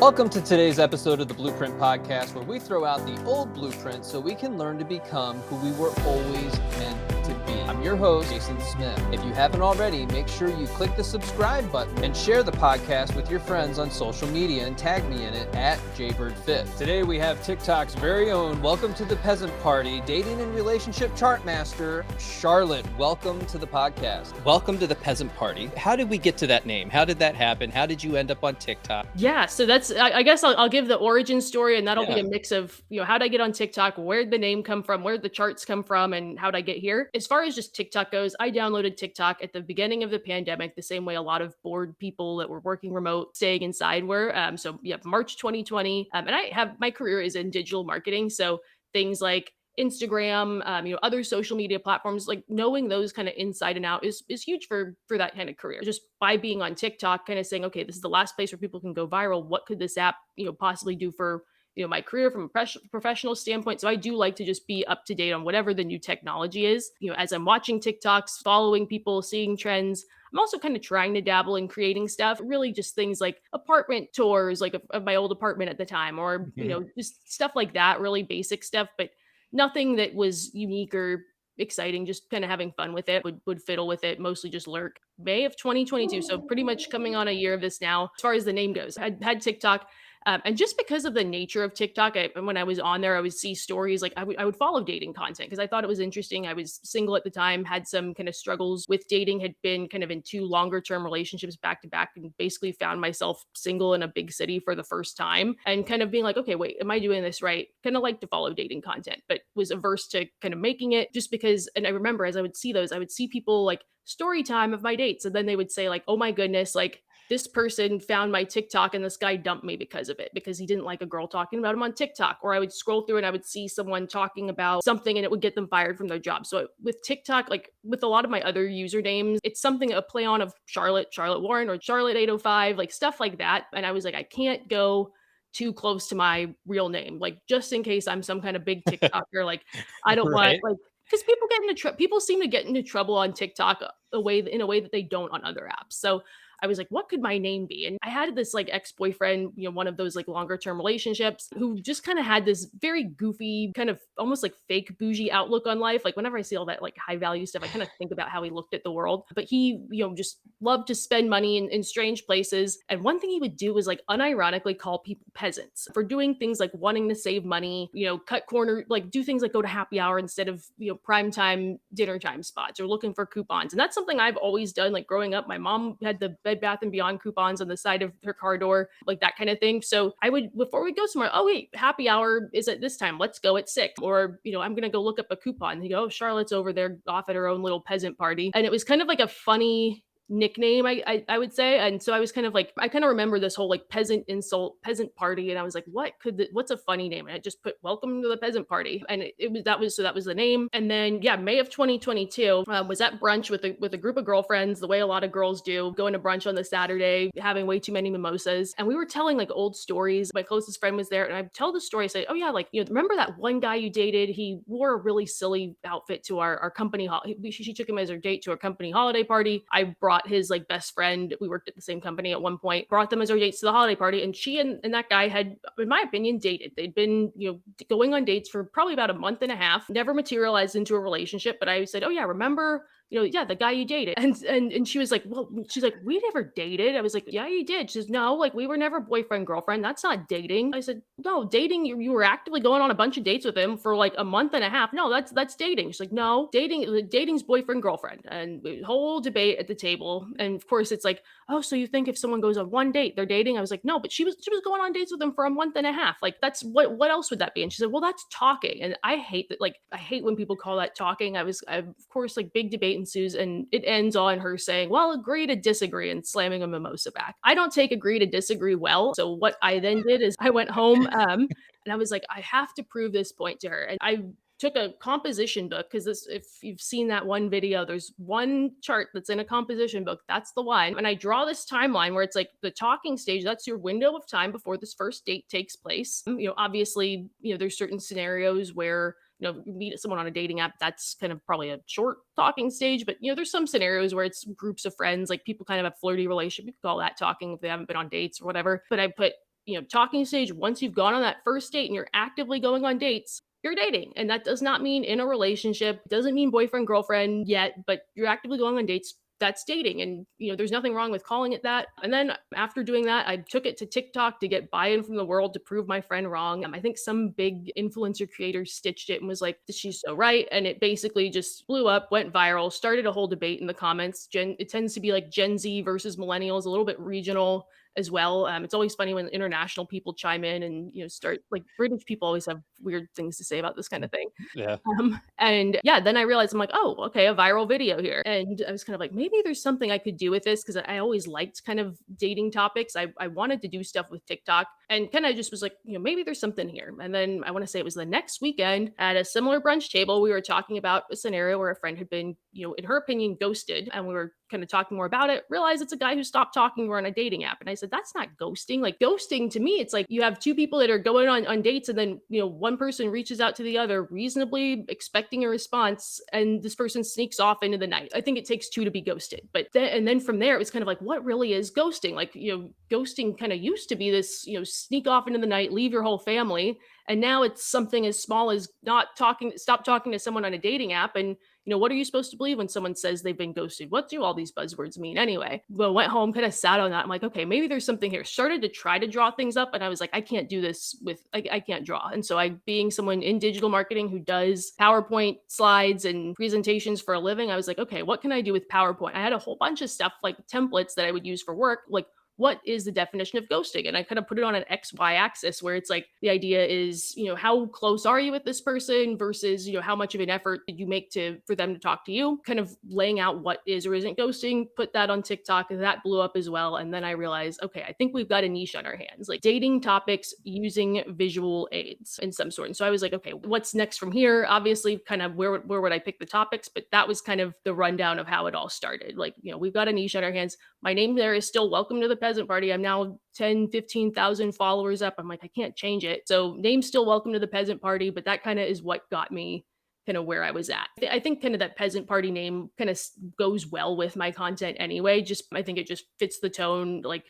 Welcome to today's episode of the Blueprint Podcast, where we throw out the old blueprint so we can learn to become who we were always meant to be. I'm your host, Peasant Smith. If you haven't already, make sure you click the subscribe button and share the podcast with your friends on social media and tag me in it at JBirdFit. Today we have TikTok's very own Welcome to the Peasant Party dating and relationship chart master, Charlotte. Welcome to the podcast. Welcome to the Peasant Party. How did we get to that name? How did that happen? How did you end up on TikTok? Yeah, so I guess I'll give the origin story, and that'll be a mix of, how'd I get on TikTok, where'd the name come from, where'd the charts come from, and how'd I get here? As far as just TikTok goes, I downloaded TikTok at the beginning of the pandemic, the same way a lot of bored people that were working remote, staying inside were. March 2020, and my career is in digital marketing, so things like Instagram, other social media platforms, like knowing those kind of inside and out is huge for that kind of career. Just by being on TikTok, kind of saying, okay, this is the last place where people can go viral. What could this app, possibly do for my career from a professional standpoint? So I do like to just be up to date on whatever the new technology is. As I'm watching TikToks, following people, seeing trends. I'm also kind of trying to dabble in creating stuff, really just things like apartment tours, like of my old apartment at the time, or, just stuff like that, really basic stuff, but nothing that was unique or exciting, just kind of having fun with it, would fiddle with it, mostly just lurk. May of 2022, so pretty much coming on a year of this now. As far as the name goes, I had TikTok. And just because of the nature of TikTok, when I was on there, I would see stories, like I would follow dating content because I thought it was interesting. I was single at the time, had some kind of struggles with dating, had been kind of in two longer term relationships back to back, and basically found myself single in a big city for the first time, and kind of being like, okay, wait, am I doing this right? Kind of like to follow dating content, but was averse to kind of making it, just because. And I remember as I would see those, I would see people like story time of my dates, and then they would say like, oh my goodness, like this person found my TikTok and this guy dumped me because of it, because he didn't like a girl talking about him on TikTok. Or I would scroll through and I would see someone talking about something and it would get them fired from their job. So with TikTok, like with a lot of my other usernames, it's something, a play on of Charlotte Warren, or Charlotte 805, like stuff like that. And I was like, I can't go too close to my real name, like just in case I'm some kind of big TikToker. Like I don't want, Right. like, because people seem to get into trouble on TikTok in a way that they don't on other apps. So I was like, what could my name be? And I had this like ex-boyfriend, one of those like longer term relationships, who just kind of had this very goofy, kind of almost like fake bougie outlook on life. Like whenever I see all that like high value stuff, I kind of think about how he looked at the world. But he, just loved to spend money in strange places. And one thing he would do was like unironically call people peasants for doing things like wanting to save money, cut corner, like do things like go to happy hour instead of, prime time dinner time spots, or looking for coupons. And that's something I've always done. Like growing up, my mom had the Bed Bath and Beyond coupons on the side of her car door, like that kind of thing. So I would, before we go somewhere, oh wait, happy hour is at this time, let's go at 6. Or, I'm gonna go look up a coupon. And you go, oh, Charlotte's over there off at her own little peasant party. And it was kind of like a funny nickname, I would say. And so I was kind of like, I kind of remember this whole like peasant insult, peasant party. And I was like, what's a funny name? And I just put welcome to the peasant party. And that was the name. And then, yeah, May of 2022, was at brunch with a group of girlfriends, the way a lot of girls do, going to brunch on the Saturday, having way too many mimosas. And we were telling like old stories. My closest friend was there, and I tell the story, I say, oh yeah, like, remember that one guy you dated? He wore a really silly outfit to our company. She took him as her date to a company holiday party. I brought his like best friend. We worked at the same company at one point, brought them as our dates to the holiday party. And she and that guy had, in my opinion, dated. They'd been, going on dates for probably about a month and a half, never materialized into a relationship. But I said, oh yeah, remember, yeah, the guy you dated. And she was like, well, she's like, we never dated. I was like, yeah, you did. She says, no, like we were never boyfriend, girlfriend. That's not dating. I said, no, dating, you were actively going on a bunch of dates with him for like a month and a half. No, that's dating. She's like, no, dating's boyfriend, girlfriend. And whole debate at the table. And of course it's like, oh, so you think if someone goes on one date, they're dating? I was like, no, but she was going on dates with him for a month and a half. Like that's what else would that be? And she said, well, that's talking. And I hate that. Like, I hate when people call that talking. I of course, like big debate ensues, and it ends on her saying, well, agree to disagree, and slamming a mimosa back. I don't take agree to disagree well. So what I then did is I went home, and I was like, I have to prove this point to her. And I took a composition book, because if you've seen that one video, there's one chart that's in a composition book. That's the one. And I draw this timeline where it's like the talking stage, that's your window of time before this first date takes place. Obviously, there's certain scenarios where you meet someone on a dating app, that's kind of probably a short talking stage. But there's some scenarios where it's groups of friends, like people kind of have flirty relationship. You could call that talking if they haven't been on dates or whatever. But I put talking stage, once you've gone on that first date and you're actively going on dates, you're dating. And that does not mean in a relationship, it doesn't mean boyfriend, girlfriend yet, but you're actively going on dates. That's dating. And, there's nothing wrong with calling it that. And then after doing that, I took it to TikTok to get buy in from the world to prove my friend wrong. I think some big influencer creator stitched it and was like, she's so right. And it basically just blew up, went viral, started a whole debate in the comments. It tends to be like Gen Z versus millennials, a little bit regional as well. It's always funny when international people chime in and start like British people always have weird things to say about this kind of thing. Yeah. And yeah, then I realized I'm like, oh, okay, a viral video here. And I was kind of like, maybe there's something I could do with this because I always liked kind of dating topics. I wanted to do stuff with TikTok and kind of just was like, maybe there's something here. And then I want to say it was the next weekend at a similar brunch table, we were talking about a scenario where a friend had been, in her opinion, ghosted. And we were kind of talking more about it, realized it's a guy who stopped talking. We're on a dating app. And I said, that's not ghosting. Like ghosting to me, it's like you have two people that are going on dates and then, one person reaches out to the other reasonably expecting a response and this person sneaks off into the night. I think it takes two to be ghosted. And then from there, it was kind of like, what really is ghosting? Like, ghosting kind of used to be this, sneak off into the night, leave your whole family. And now it's something as small as stop talking to someone on a dating app. And what are you supposed to believe when someone says they've been ghosted? What do all these buzzwords mean anyway? Well, went home, kind of sat on that. I'm like, okay, maybe there's something here. Started to try to draw things up. And I was like, I can't do this I can't draw. And so being someone in digital marketing who does PowerPoint slides and presentations for a living, I was like, okay, what can I do with PowerPoint? I had a whole bunch of stuff like templates that I would use for work. Like, what is the definition of ghosting? And I kind of put it on an XY axis where it's like the idea is, how close are you with this person versus, how much of an effort did you make for them to talk to you? Kind of laying out what is or isn't ghosting, put that on TikTok, and that blew up as well. And then I realized, okay, I think we've got a niche on our hands, like dating topics using visual aids in some sort. And so I was like, okay, what's next from here? Obviously, kind of where would I pick the topics? But that was kind of the rundown of how it all started. Like, we've got a niche on our hands. My name there is still Welcome to the Peasant Party. I'm now 10, 15,000 followers up. I'm like, I can't change it. So name's still Welcome to the Peasant Party, but that kind of is what got me kind of where I was at. I think kind of that Peasant Party name kind of goes well with my content anyway. I think it just fits the tone, like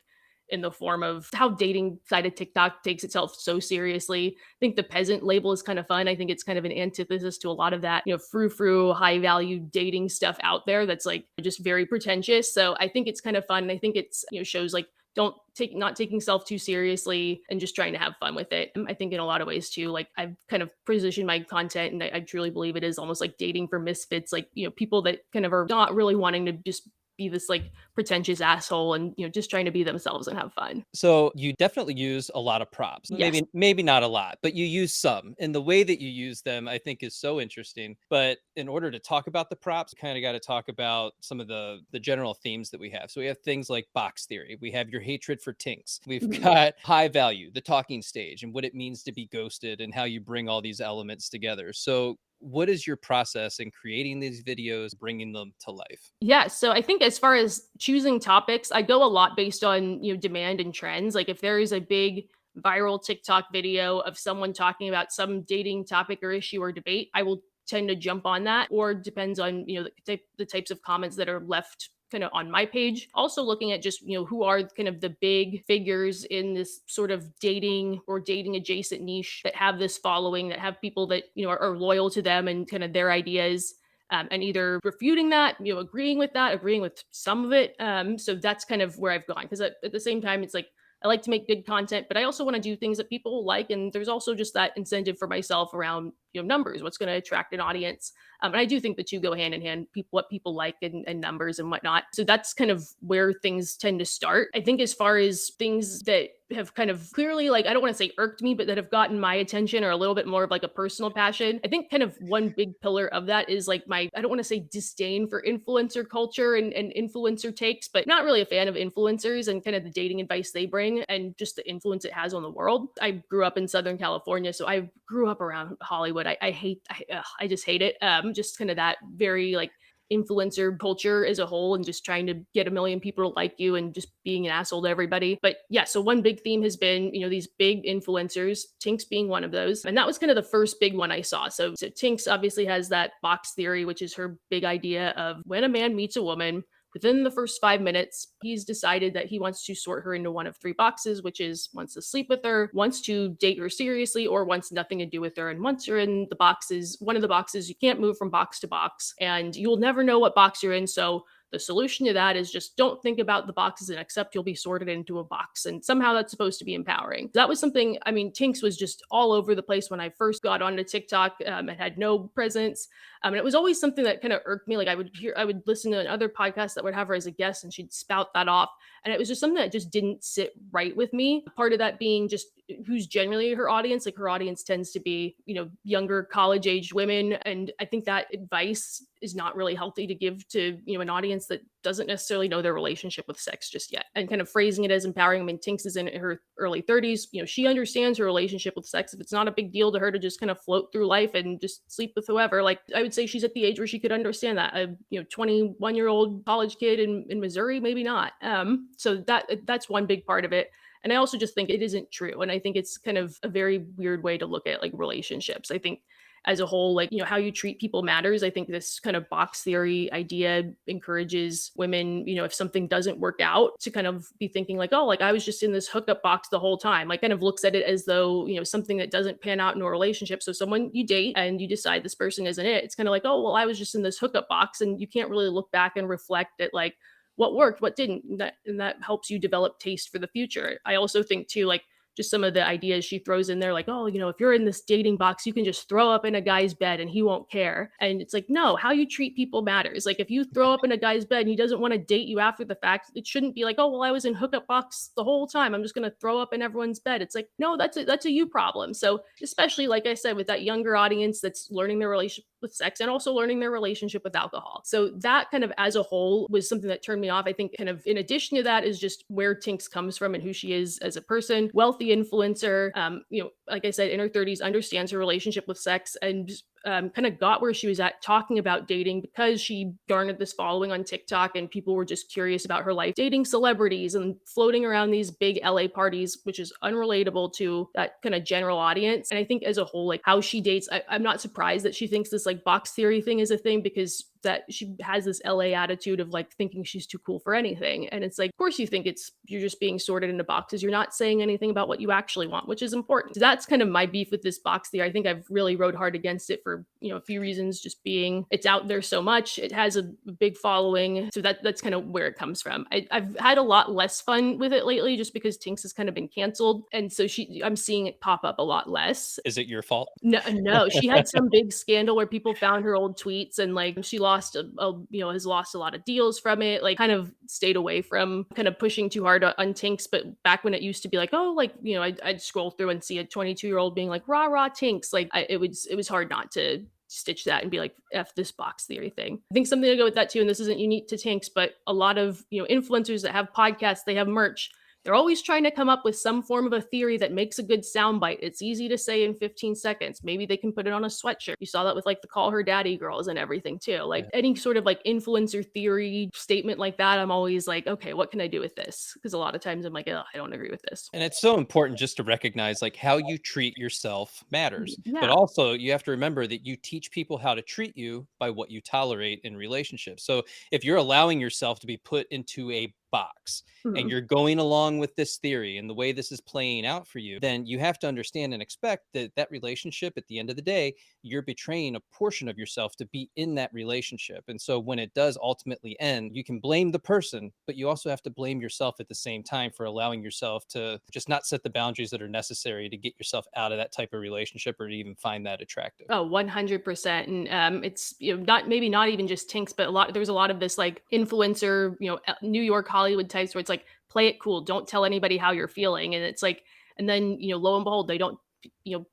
in the form of how dating side of TikTok takes itself so seriously. I think the peasant label is kind of fun. I think it's kind of an antithesis to a lot of that, frou-frou, high value dating stuff out there that's like just very pretentious. So I think it's kind of fun. I think it's, shows like not taking self too seriously and just trying to have fun with it. I think in a lot of ways too, like I've kind of positioned my content and I truly believe it is almost like dating for misfits, like, people that kind of are not really wanting to just be this like pretentious asshole and just trying to be themselves and have fun. So you definitely use a lot of props. Yes. Maybe not a lot, but you use some. And the way that you use them, I think, is so interesting. But in order to talk about the props, kind of got to talk about some of the general themes that we have. So we have things like box theory. We have your hatred for tinks. We've got high value, the talking stage, and what it means to be ghosted, and how you bring all these elements together. So what is your process in creating these videos, bringing them to life? Yeah, so I think as far as choosing topics, I go a lot based on, demand and trends. Like if there is a big viral TikTok video of someone talking about some dating topic or issue or debate, I will tend to jump on that, or depends on, the types of comments that are left kind of on my page. Also looking at just, who are kind of the big figures in this sort of dating or dating adjacent niche that have this following, that have people that, are loyal to them and kind of their ideas. And either refuting that, agreeing with that, agreeing with some of it. So that's kind of where I've gone. Because at the same time, it's like I like to make good content, but I also want to do things that people like. And there's also just that incentive for myself around, numbers, what's going to attract an audience. And I do think the two go hand in hand, what people like and numbers and whatnot. So that's kind of where things tend to start. I think as far as things that have kind of clearly, like, I don't want to say irked me, but that have gotten my attention or a little bit more of like a personal passion. I think kind of one big pillar of that is like I don't want to say disdain for influencer culture and influencer takes, but not really a fan of influencers and kind of the dating advice they bring and just the influence it has on the world. I grew up in Southern California, so I grew up around Hollywood. I just hate it. Just kind of that very like influencer culture as a whole and just trying to get a million people to like you and just being an asshole to everybody. But yeah, so one big theme has been, these big influencers, Tinks being one of those. And that was kind of the first big one I saw. So Tinks obviously has that box theory, which is her big idea of when a man meets a woman, within the first 5 minutes, he's decided that he wants to sort her into one of three boxes, which is wants to sleep with her, wants to date her seriously, or wants nothing to do with her. And once you're in the boxes, one of the boxes, you can't move from box to box and you'll never know what box you're in. So the solution to that is just don't think about the boxes and accept you'll be sorted into a box. And somehow that's supposed to be empowering. That was something, I mean, Tinks was just all over the place when I first got onto TikTok. It had no presence. And it was always something that kind of irked me. Like I would listen to another podcast that would have her as a guest and she'd spout that off. And it was just something that just didn't sit right with me. Part of that being just who's generally her audience. Like her audience tends to be, younger college aged women. And I think that advice is not really healthy to give to, an audience that doesn't necessarily know their relationship with sex just yet. And kind of phrasing it as empowering. I mean, Tinks is in her early 30s. She understands her relationship with sex. If it's not a big deal to her to just kind of float through life and just sleep with whoever, like I would say she's at the age where she could understand that. A 21-year-old college kid in Missouri, maybe not. So that's one big part of it. And I also just think it isn't true. And I think it's kind of a very weird way to look at like relationships. I think as a whole, like, how you treat people matters. I think this kind of box theory idea encourages women, if something doesn't work out, to kind of be thinking like, oh, like I was just in this hookup box the whole time. Like kind of looks at it as though, something that doesn't pan out in a relationship. So someone you date and you decide this person isn't it. It's kind of like, oh, well, I was just in this hookup box, and you can't really look back and reflect at like what worked, what didn't. And that helps you develop taste for the future. I also think too, like, just some of the ideas she throws in there, like, oh, if you're in this dating box, you can just throw up in a guy's bed and he won't care. And it's like, no, how you treat people matters. Like, if you throw up in a guy's bed and he doesn't want to date you after the fact, it shouldn't be like, oh, well, I was in hookup box the whole time, I'm just going to throw up in everyone's bed. It's like, no, that's a you problem. So especially, like I said, with that younger audience that's learning their relationship with sex and also learning their relationship with alcohol. So that kind of as a whole was something that turned me off. I think kind of in addition to that is just where Tinks comes from and who she is as a person. Wealthy influencer, like I said, in her 30s, understands her relationship with sex, and kind of got where she was at talking about dating because she garnered this following on TikTok and people were just curious about her life, dating celebrities and floating around these big LA parties, which is unrelatable to that kind of general audience. And I think as a whole, like how she dates, I'm not surprised that she thinks this like box theory thing is a thing, because that she has this LA attitude of like thinking she's too cool for anything. And it's like, of course you think you're just being sorted into boxes. You're not saying anything about what you actually want, which is important. So that's kind of my beef with this box theory. I think I've really rode hard against it for, a few reasons, just being it's out there so much. It has a big following. So that's kind of where it comes from. I've had a lot less fun with it lately just because Tinks has kind of been canceled. And so I'm seeing it pop up a lot less. Is it your fault? No, she had some big scandal where people found her old tweets, and like she lost has lost a lot of deals from it. Like kind of stayed away from kind of pushing too hard on Tinks. But back when it used to be like, oh, like, I'd scroll through and see a 22-year-old being like rah rah Tinks. Like it was hard not to stitch that and be like, F this box theory thing. I think something to go with that too, and this isn't unique to Tinks, but a lot of influencers that have podcasts, they have merch. They're always trying to come up with some form of a theory that makes a good soundbite. It's easy to say in 15 seconds. Maybe they can put it on a sweatshirt. You saw that with like the Call Her Daddy girls and everything too. Like any sort of like influencer theory statement like that, I'm always like, okay, what can I do with this? Because a lot of times I'm like, oh, I don't agree with this. And it's so important just to recognize like how you treat yourself matters. Yeah. But also you have to remember that you teach people how to treat you by what you tolerate in relationships. So if you're allowing yourself to be put into a box and you're going along with this theory and the way this is playing out for you, then you have to understand and expect that that relationship, at the end of the day, you're betraying a portion of yourself to be in that relationship. And so when it does ultimately end, you can blame the person, but you also have to blame yourself at the same time for allowing yourself to just not set the boundaries that are necessary to get yourself out of that type of relationship or to even find that attractive. Oh, 100%. And it's, not even just Tinks, but there's a lot of this like influencer, New York Hollywood types where it's like, play it cool. Don't tell anybody how you're feeling. And it's like, and then, lo and behold, they don't,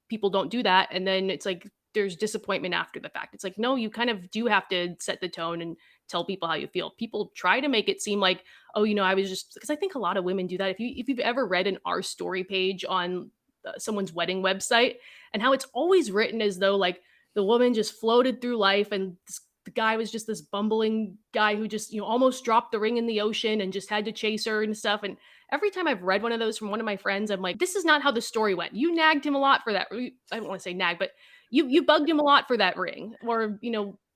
people don't do that. And then it's like, there's disappointment after the fact. It's like, no, you kind of do have to set the tone and tell people how you feel. People try to make it seem like, oh, I was just, because I think a lot of women do that. If you've ever read an Our Story page on someone's wedding website, and how it's always written as though like the woman just floated through life and the guy was just this bumbling guy who just, almost dropped the ring in the ocean and just had to chase her and stuff. And every time I've read one of those from one of my friends, I'm like, this is not how the story went. You nagged him a lot for that. I don't want to say nag, but you bugged him a lot for that ring. Or,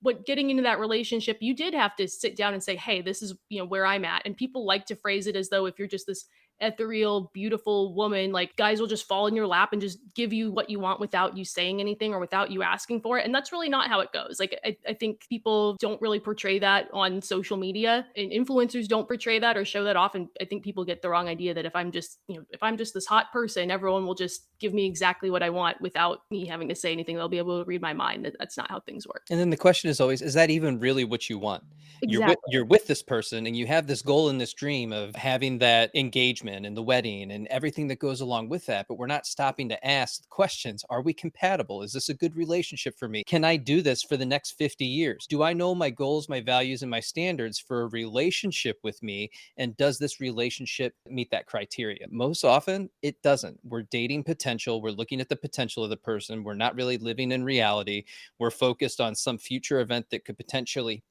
But getting into that relationship, you did have to sit down and say, hey, this is, where I'm at. And people like to phrase it as though if you're just this ethereal, beautiful woman, like guys will just fall in your lap and just give you what you want without you saying anything or without you asking for it. And that's really not how it goes. Like, I think people don't really portray that on social media, and influencers don't portray that or show that off. And I think people get the wrong idea that if I'm just this hot person, everyone will just give me exactly what I want without me having to say anything. They'll be able to read my mind. That's not how things work. And then the question is always, is that even really what you want? Exactly. You're with this person and you have this goal and this dream of having that engagement and the wedding and everything that goes along with that, but we're not stopping to ask questions. Are we compatible? Is this a good relationship for me? Can I do this for the next 50 years? Do I know my goals, my values, and my standards for a relationship with me? And does this relationship meet that criteria? Most often it doesn't. We're dating potential. We're looking at the potential of the person. We're not really living in reality. We're focused on some future event that could potentially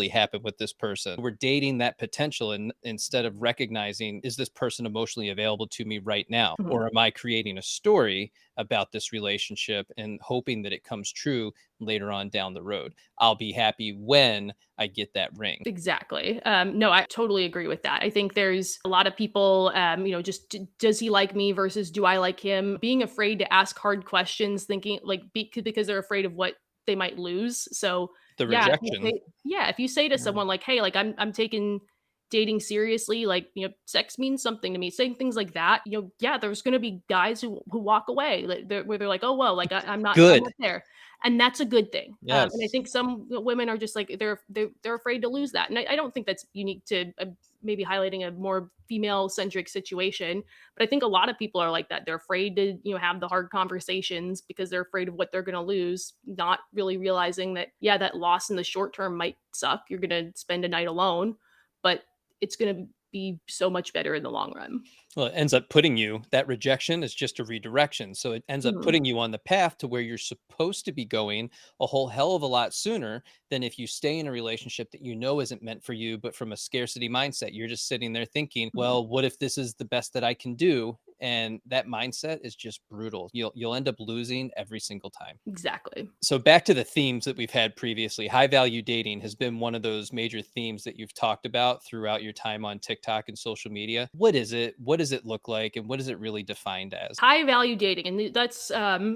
happen with this person. We're dating that potential, and instead of recognizing, is this person emotionally available to me right now? Mhm. Or am I creating a story about this relationship and hoping that it comes true later on down the road? I'll be happy when I get that ring. Exactly. No, I totally agree with that. I think there's a lot of people, just does he like me versus do I like him? Being afraid to ask hard questions, thinking like because they're afraid of what they might lose. So The yeah, rejection. if you say to Yeah. someone like, "Hey, like I'm taking dating seriously, like sex means something to me," saying things like that, yeah, there's going to be guys who walk away where they're like, "Oh well, like I'm Good. not there," and that's a good thing. And I Yes. think some women are just like they're afraid to lose that, and I don't think that's unique to maybe highlighting a more female centric situation, but I think a lot of people are like that. They're afraid to have the hard conversations because they're afraid of what they're going to lose, not really realizing that yeah, that loss in the short term might suck. You're going to spend a night alone, but it's going to be so much better in the long run. Well, it ends up putting you that rejection is just a redirection. So it ends up Mhm. putting you on the path to where you're supposed to be going a whole hell of a lot sooner than if you stay in a relationship that you know isn't meant for you, but from a scarcity mindset, you're just sitting there thinking, Mhm. well, what if this is the best that I can do? And that mindset is just brutal. You'll end up losing every single time. Exactly. So back to the themes that we've had previously. High value dating has been one of those major themes that you've talked about throughout your time on TikTok and social media. What is it? What does it look like? And what is it really defined as? High value dating, and that's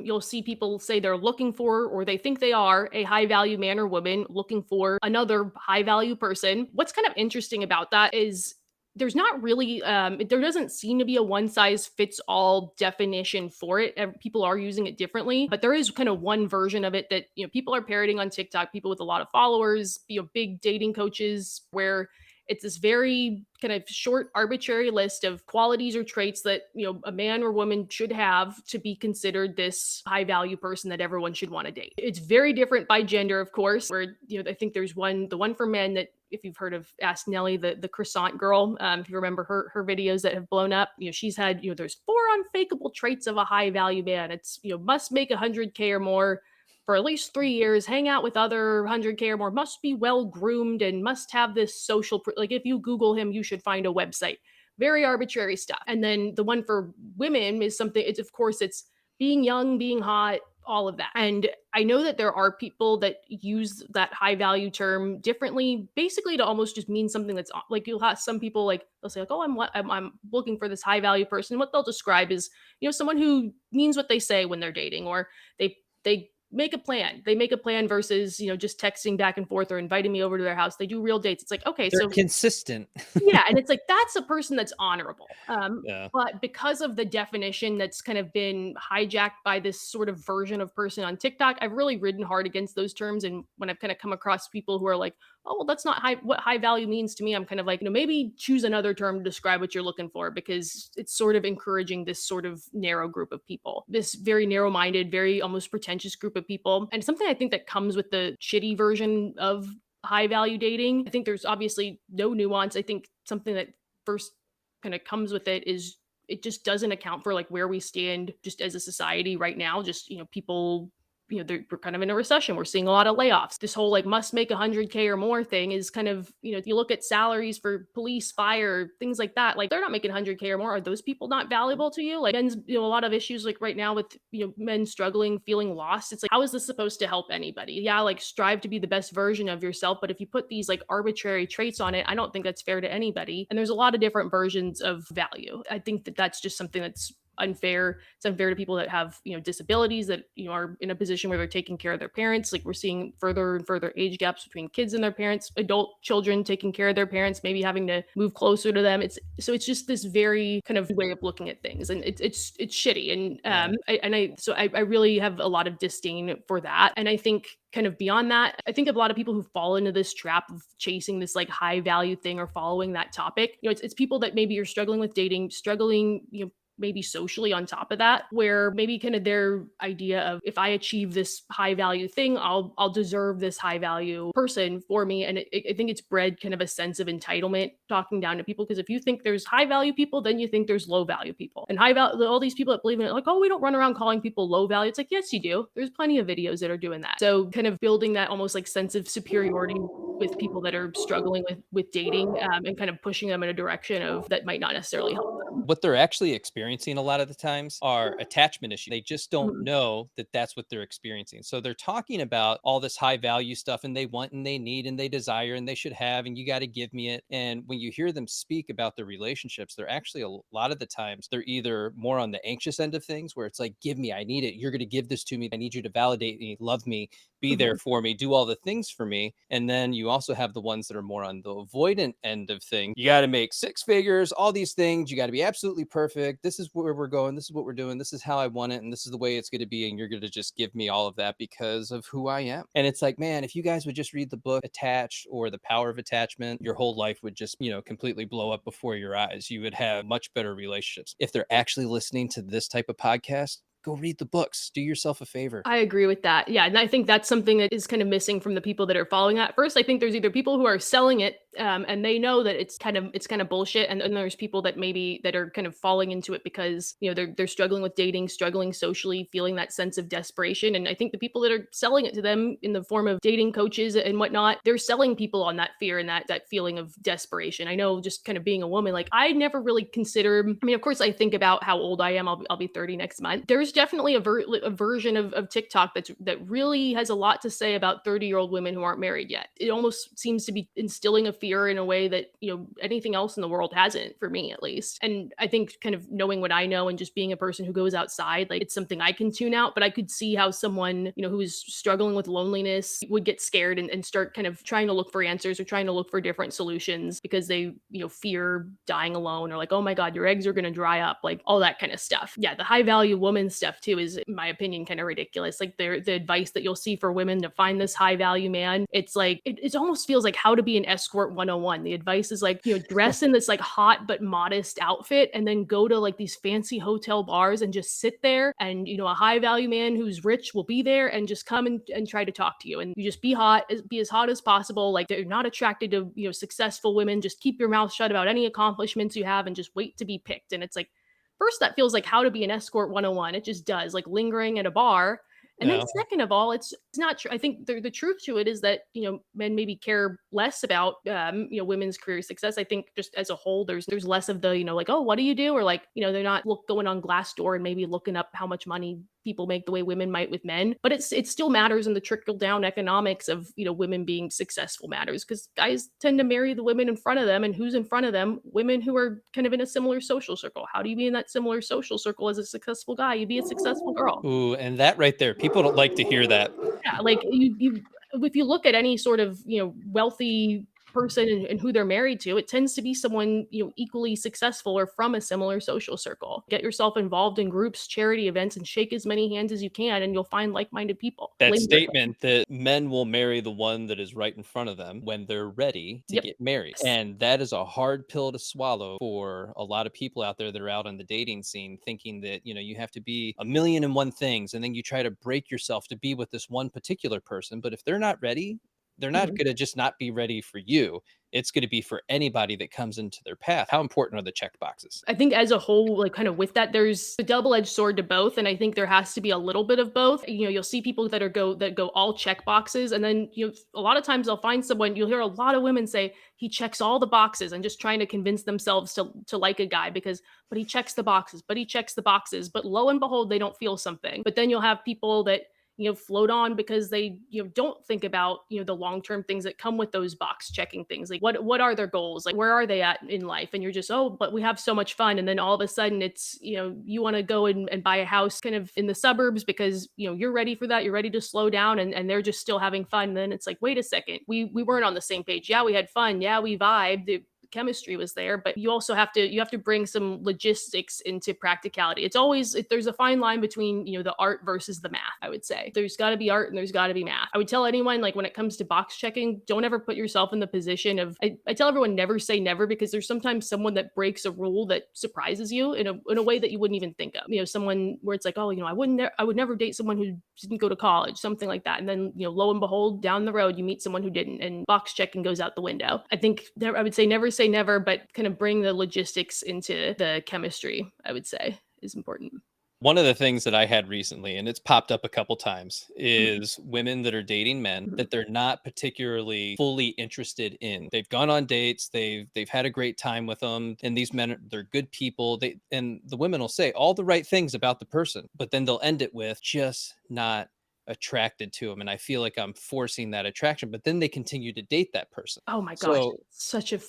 you'll see people say they're looking for or they think they are a high value man or woman looking for another high value person. What's kind of interesting about that is there's not really there doesn't seem to be a one size fits all definition for it. People are using it differently, but there is kind of one version of it that people are parroting on TikTok, people with a lot of followers, big dating coaches, where it's this very kind of short, arbitrary list of qualities or traits that, a man or woman should have to be considered this high value person that everyone should want to date. It's very different by gender, of course, where, I think there's the one for men that if you've heard of Ask Nelly, the croissant girl, if you remember her videos that have blown up, she's had, there's 4 unfakeable traits of a high value man. It's, must make 100K or more for at least 3 years, hang out with other 100K or more, must be well groomed and must have this like if you Google him, you should find a website. Very arbitrary stuff. And then the one for women is something, it's of course, it's being young, being hot, all of that. And I know that there are people that use that high value term differently, basically to almost just mean something that's like you'll have some people like they'll say like, oh, I'm looking for this high value person. What they'll describe is someone who means what they say when they're dating, or they make a plan. They make a plan versus, just texting back and forth or inviting me over to their house. They do real dates. It's like, okay, They're so consistent. yeah, and it's like that's a person that's honorable. Yeah. But because of the definition that's kind of been hijacked by this sort of version of person on TikTok, I've really ridden hard against those terms. And when I've kind of come across people who are like, "Oh, well, that's not what high value means to me," I'm kind of like, maybe choose another term to describe what you're looking for because it's sort of encouraging this sort of narrow group of people, this very narrow-minded, very almost pretentious group of people, and something I think that comes with the shitty version of high value dating. I think there's obviously no nuance. I think something that first kind of comes with it is it just doesn't account for like where we stand just as a society right now. Just, people we're kind of in a recession. We're seeing a lot of layoffs. This whole like must make 100K or more thing is kind of, if you look at salaries for police, fire, things like that, like they're not making 100K or more. Are those people not valuable to you? Like men's, a lot of issues like right now with, men struggling, feeling lost. It's like, how is this supposed to help anybody? Yeah, like strive to be the best version of yourself. But if you put these like arbitrary traits on it, I don't think that's fair to anybody. And there's a lot of different versions of value. I think that that's just something that's unfair. It's unfair to people that have, disabilities, that, are in a position where they're taking care of their parents. Like we're seeing further and further age gaps between kids and their parents, adult children taking care of their parents, maybe having to move closer to them. It's just this very kind of way of looking at things, and it's shitty. And I really have a lot of disdain for that. And I think kind of beyond that, I think of a lot of people who fall into this trap of chasing this like high value thing or following that topic. It's people that maybe are struggling with dating, struggling, maybe socially on top of that, where maybe kind of their idea of, if I achieve this high value thing, I'll deserve this high value person for me. And I think it's bred kind of a sense of entitlement talking down to people, because if you think there's high value people, then you think there's low value people. And high value, all these people that believe in it, like, oh, we don't run around calling people low value. It's like, yes, you do. There's plenty of videos that are doing that. So kind of building that almost like sense of superiority with people that are struggling with dating, and kind of pushing them in a direction of that might not necessarily help them. What they're actually experiencing a lot of the times are attachment issues. They just don't Mhm. know that that's what they're experiencing. So they're talking about all this high value stuff, and they want and they need and they desire and they should have, and you got to give me it. And when you hear them speak about their relationships, they're actually, a lot of the times, they're either more on the anxious end of things, where it's like, give me, I need it. You're going to give this to me. I need you to validate me, love me, be there Mhm. for me, do all the things for me. And then you also have the ones that are more on the avoidant end of things. You got to make six figures, all these things. You got to be absolutely perfect. This is where we're going. This is what we're doing. This is how I want it. And this is the way it's going to be. And you're going to just give me all of that because of who I am. And it's like, man, if you guys would just read the book Attached, or The Power of Attachment, your whole life would just, completely blow up before your eyes. You would have much better relationships. If they're actually listening to this type of podcast, go read the books. Do yourself a favor. I agree with that. Yeah, and I think that's something that is kind of missing from the people that are following that. First, I think there's either people who are selling it, and they know that it's kind of bullshit, and there's people that maybe that are kind of falling into it because they're struggling with dating, struggling socially, feeling that sense of desperation. And I think the people that are selling it to them in the form of dating coaches and whatnot, they're selling people on that fear and that feeling of desperation. I know, just kind of being a woman, like I never really consider. I mean, of course, I think about how old I am. I'll be 30 next month. There's definitely a version of TikTok that really has a lot to say about 30-year-old women who aren't married yet. It almost seems to be instilling a fear in a way that anything else in the world hasn't, for me at least. And I think kind of knowing what I know and just being a person who goes outside, like it's something I can tune out. But I could see how someone who is struggling with loneliness would get scared and start kind of trying to look for answers or trying to look for different solutions because they fear dying alone, or like, oh my god, your eggs are going to dry up, like all that kind of stuff. Yeah, the high value woman stuff too is, in my opinion, kind of ridiculous. Like the advice that you'll see for women to find this high value man, it's like it almost feels like how to be an escort 101. The advice is like, dress in this like hot but modest outfit, and then go to like these fancy hotel bars and just sit there, and a high value man who's rich will be there and just come and try to talk to you, and you just be hot, be as hot as possible. Like they're not attracted to successful women. Just keep your mouth shut about any accomplishments you have and just wait to be picked. And it's like, first, that feels like how to be an escort 101. It just does, like lingering at a bar. And then Yeah. second of all, it's not true. I think the truth to it is that, men maybe care less about, women's career success. I think just as a whole, there's less of the, like, oh, what do you do? Or like, they're not going on Glassdoor and maybe looking up how much money people make the way women might with men. But it still matters in the trickle down economics of, women being successful matters, because guys tend to marry the women in front of them. And who's in front of them? Women who are kind of in a similar social circle. How do you be in that similar social circle as a successful guy? You be a successful girl. Ooh, and that right there, people don't like to hear that. Yeah, like you if you look at any sort of, wealthy person and who they're married to, it tends to be someone, equally successful or from a similar social circle. Get yourself involved in groups, charity events, and shake as many hands as you can, and you'll find like-minded people. That Linger. statement that men will marry the one that is right in front of them when they're ready to Yep. get married. And that is a hard pill to swallow for a lot of people out there that are out on the dating scene, thinking that, you have to be a million and one things, and then you try to break yourself to be with this one particular person. But if they're not ready, they're not Mhm. going to just not be ready for you. It's going to be for anybody that comes into their path. How important are the check boxes? I think as a whole, like kind of with that, there's a double-edged sword to both. And I think there has to be a little bit of both. You'll see people that go all check boxes. And then, a lot of times they'll find someone, you'll hear a lot of women say, he checks all the boxes and just trying to convince themselves to like a guy because, but he checks the boxes, but he checks the boxes. But lo and behold, they don't feel something. But then you'll have people that float on because they don't think about the long-term things that come with those box checking things, like what are their goals, like where are they at in life, and you're just, oh, but we have so much fun, and then all of a sudden it's you want to go and buy a house kind of in the suburbs because you're ready for that, you're ready to slow down, and they're just still having fun, and then it's like, wait a second, we weren't on the same page. Yeah, we had fun, yeah, we vibed, the chemistry was there, but you have to bring some logistics into practicality. It's always there's a fine line between the art versus the math. I would say there's got to be art and there's got to be math. I would tell anyone, like, when it comes to box checking, don't ever put yourself in the position of, I tell everyone never say never, because there's sometimes someone that breaks a rule that surprises you in a way that you wouldn't even think of. Someone where it's like, oh, I would never date someone who didn't go to college, something like that, and then lo and behold, down the road you meet someone who didn't, and box checking goes out the window. I think there, I would say never say never, but kind of bring the logistics into the chemistry, I would say, is important. One of the things that I had recently, and it's popped up a couple times, Mhm, is women that are dating men mhm. that they're not particularly fully interested in. They've gone on dates, they've had a great time with them, and these men they're good people. And the women will say all the right things about the person, but then they'll end it with just not attracted to him, and I feel like I'm forcing that attraction, but then they continue to date that person. Oh my gosh, So it's such a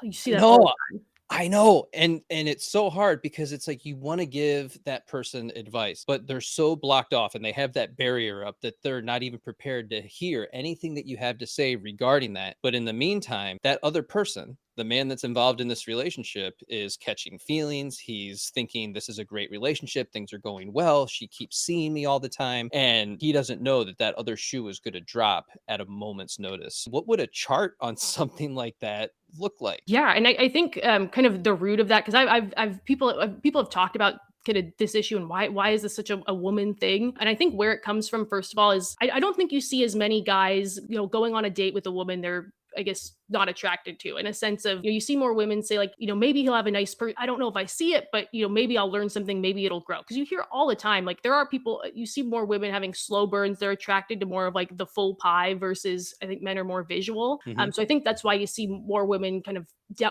you see that all no, the time. I know, and it's so hard because it's like you wanna give that person advice, but they're so blocked off and they have that barrier up that they're not even prepared to hear anything that you have to say regarding that. But in the meantime, that other person, the man that's involved in this relationship, is catching feelings. He's thinking this is a great relationship, things are going well. She keeps seeing me all the time, and he doesn't know that that other shoe is gonna drop at a moment's notice. What would a chart on something like that look like? Yeah, and I think, kind of the root of that, because people have talked about kind of this issue and why is this such a woman thing? And I think where it comes from, first of all, is I don't think you see as many guys, going on a date with a woman they're, I guess, not attracted to, in a sense of, you see more women say, like, maybe he'll have a nice I don't know if I see it, but maybe I'll learn something, maybe it'll grow. Because you hear all the time, like, there are people, you see more women having slow burns, they're attracted to more of like the full pie, versus I think men are more visual. Mhm. So I think that's why you see more women kind of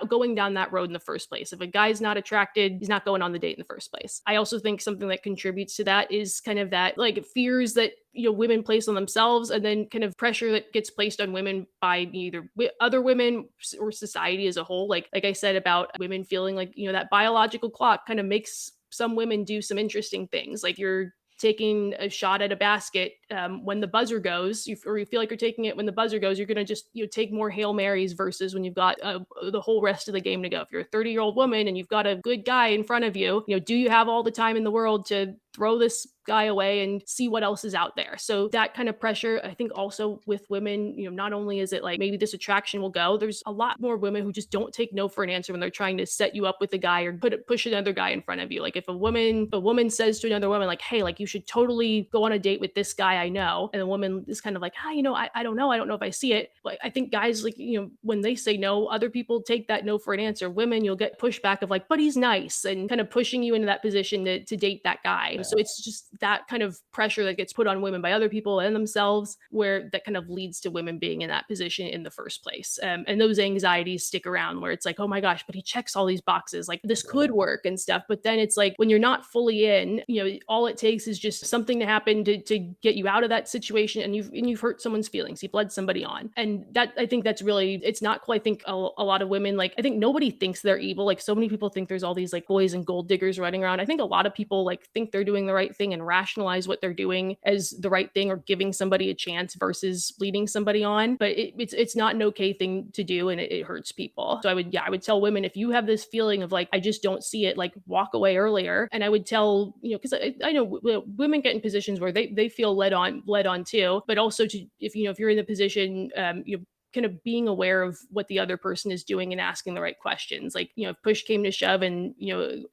going down that road in the first place. If a guy's not attracted, he's not going on the date in the first place. I also think something that contributes to that is kind of that, like, fears that women place on themselves, and then kind of pressure that gets placed on women by either other women or society as a whole. Like I said about women feeling like that biological clock kind of makes some women do some interesting things, like you're taking a shot at a basket, when the buzzer goes, or you feel like you're taking it when the buzzer goes, you're going to just take more Hail Marys, versus when you've got the whole rest of the game to go. If you're a 30-year-old woman and you've got a good guy in front of you, do you have all the time in the world to throw this guy away and see what else is out there? So that kind of pressure, I think, also with women, not only is it like maybe this attraction will go, there's a lot more women who just don't take no for an answer when they're trying to set you up with a guy or push another guy in front of you. Like, if a woman says to another woman, like, hey, like, you should totally go on a date with this guy I know, and the woman is kind of like, I don't know, if I see it. Like, I think guys, like, when they say no, other people take that no for an answer. Women, you'll get pushback of like, but he's nice, and kind of pushing you into that position to date that guy. So it's just that kind of pressure that gets put on women by other people and themselves, where that kind of leads to women being in that position in the first place. And those anxieties stick around, where it's like, oh my gosh, but he checks all these boxes, like this could work and stuff. But then it's like, when you're not fully in, all it takes is just something to happen to get you out of that situation, and you've hurt someone's feelings, you've led somebody on. And that, I think that's really, it's not cool. I think a lot of women, like, I think nobody thinks they're evil. Like, so many people think there's all these like boys and gold diggers running around. I think a lot of people like think they're doing the right thing and rationalize what they're doing as the right thing, or giving somebody a chance versus leading somebody on. But it's not an okay thing to do, and it hurts people. So I would tell women, if you have this feeling of like, I just don't see it, like, walk away earlier. And I would tell, because I know women get in positions where they feel led on too, but also to, if if you're in the position, kind of being aware of what the other person is doing and asking the right questions. Like, if push came to shove and,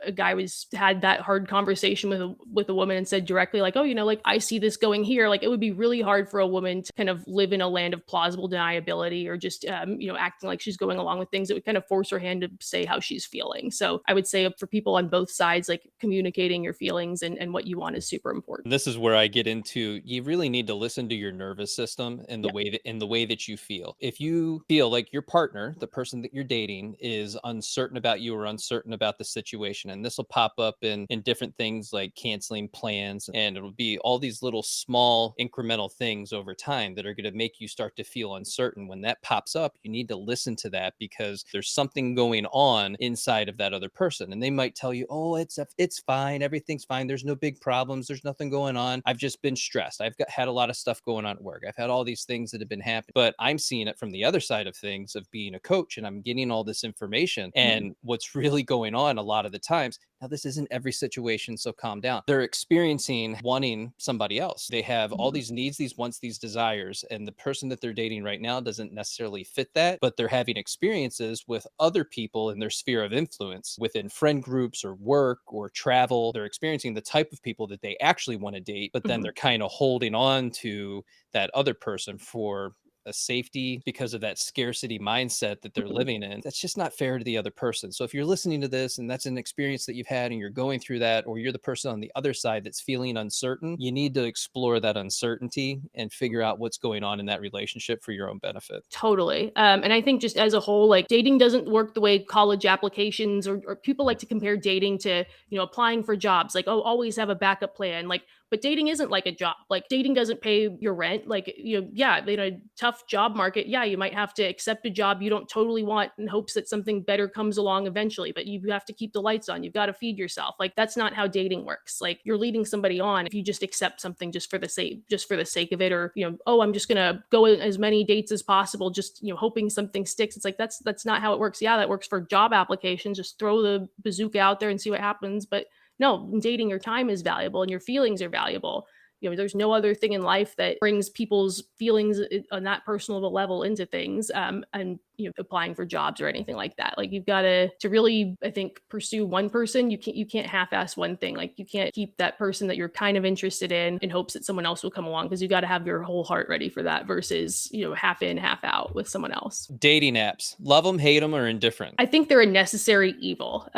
a guy had that hard conversation with a woman and said directly like, oh, like I see this going here. Like it would be really hard for a woman to kind of live in a land of plausible deniability or just, acting like she's going along with things. It would kind of force her hand to say how she's feeling. So I would say for people on both sides, like communicating your feelings and what you want is super important. This is where I get into you really need to listen to your nervous system and Yeah. the way that you feel. If you feel like your partner, the person that you're dating, is uncertain about you or uncertain about the situation, and this will pop up in different things like canceling plans, and it'll be all these little small incremental things over time that are going to make you start to feel uncertain. When that pops up, you need to listen to that because there's something going on inside of that other person, and they might tell you, "Oh, it's fine, everything's fine. There's no big problems. There's nothing going on. I've just been stressed. Had a lot of stuff going on at work. I've had all these things that have been happening." But I'm seeing it from the other side of things of being a coach, and I'm getting all this information. Mhm. And what's really going on a lot of the times, now this isn't every situation, so calm down. They're experiencing wanting somebody else. They have all Mhm. these needs, these wants, these desires, and the person that they're dating right now doesn't necessarily fit that, but they're having experiences with other people in their sphere of influence within friend groups or work or travel. They're experiencing the type of people that they actually want to date, but then Mhm. they're kind of holding on to that other person for a safety because of that scarcity mindset that they're Mhm. living in. That's just not fair to the other person. So if you're listening to this and that's an experience that you've had and you're going through that, or you're the person on the other side that's feeling uncertain, you need to explore that uncertainty and figure out what's going on in that relationship for your own benefit. Totally. And I think just as a whole, like dating doesn't work the way college applications or people like to compare dating to, applying for jobs. Like, oh, always have a backup plan. Like, but dating isn't like a job. Like dating doesn't pay your rent. Like, yeah, in a tough job market, yeah, you might have to accept a job you don't totally want in hopes that something better comes along eventually, but you have to keep the lights on. You've got to feed yourself. Like that's not how dating works. Like you're leading somebody on if you just accept something just for the sake of it, or, oh, I'm just gonna go in as many dates as possible, just, hoping something sticks. It's like that's not how it works. Yeah, that works for job applications. Just throw the bazooka out there and see what happens. But no, in dating, your time is valuable and your feelings are valuable. There's no other thing in life that brings people's feelings on that personal of a level into things, and applying for jobs or anything like that. Like you've got to really, I think, pursue one person. You can't half-ass one thing. Like you can't keep that person that you're kind of interested in hopes that someone else will come along, because you got to have your whole heart ready for that versus half in half out with someone else. Dating apps, love them, hate them, or indifferent. I think they're a necessary evil,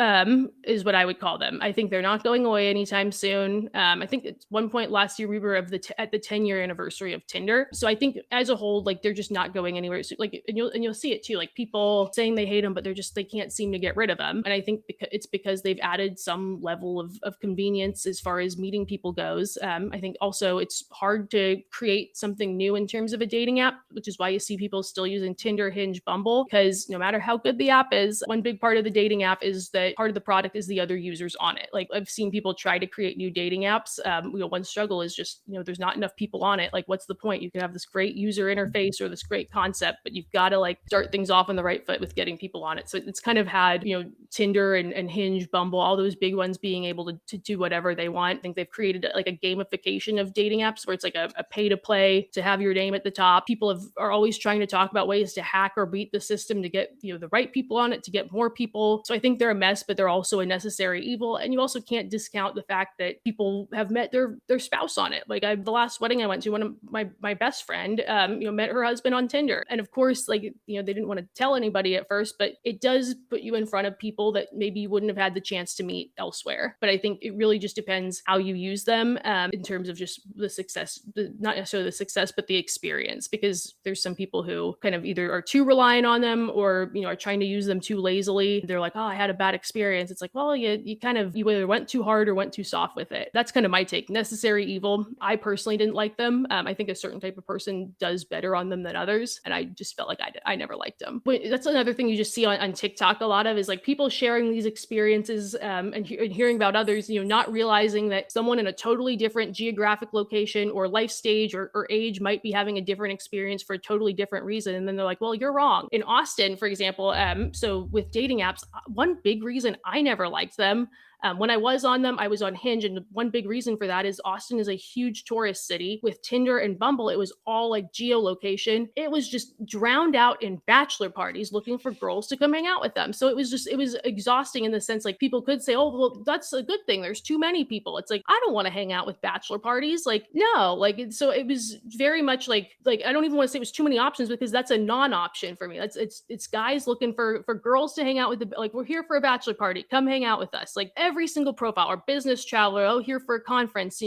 is what I would call them. I think they're not going away anytime soon. I think at one point last year we were at the 10-year anniversary of Tinder. So I think as a whole, like they're just not going anywhere. So, like, and you'll see it too, like people saying they hate them, but they can't seem to get rid of them. And I think it's because they've added some level of convenience as far as meeting people goes. I think also it's hard to create something new in terms of a dating app, which is why you see people still using Tinder, Hinge, Bumble, because no matter how good the app is, one big part of the dating app is that part of the product is the other users on it. Like I've seen people try to create new dating apps. One struggle is just, there's not enough people on it. Like what's the point? You can have this great user interface or this great concept, but you've got to like start things off on the right foot with getting people on it. So it's kind of had, Tinder and Hinge, Bumble, all those big ones being able to do whatever they want. I think they've created like a gamification of dating apps where it's like a pay to play to have your name at the top. People are always trying to talk about ways to hack or beat the system to get, the right people on it, to get more people. So I think they're a mess, but they're also a necessary evil. And you also can't discount the fact that people have met their spouse on it. Like the last wedding I went to, one of my best friend, met her husband on Tinder. And of course, like, they didn't want to tell anybody at first, but it does put you in front of people that maybe you wouldn't have had the chance to meet elsewhere. But I think it really just depends how you use them, in terms of just the success, not necessarily the success, but the experience, because there's some people who kind of either are too reliant on them or, are trying to use them too lazily. They're like, oh, I had a bad experience. It's like, well, you either went too hard or went too soft with it. That's kind of my take. Necessary evil. I personally didn't like them. I think a certain type of person does better on them than others. And I just felt like I never liked them. But that's another thing you just see on TikTok a lot of, is like people sharing these experiences, and hearing about others, not realizing that someone in a totally different geographic location or life stage or age might be having a different experience for a totally different reason. And then they're like, well, you're wrong. In Austin, for example, so with dating apps, one big reason I never liked them, When I was on them, I was on Hinge, and one big reason for that is Austin is a huge tourist city. With Tinder and Bumble, it was all like geolocation. It was just drowned out in bachelor parties looking for girls to come hang out with them. So it was exhausting in the sense like people could say, oh, well, that's a good thing. There's too many people. It's like, I don't want to hang out with bachelor parties. Like, no, like, so it was very much like, I don't even want to say it was too many options because that's a non-option for me. It's guys looking for girls to hang out with. Like, we're here for a bachelor party. Come hang out with us. Like every single profile or business traveler. Oh, here for a conference,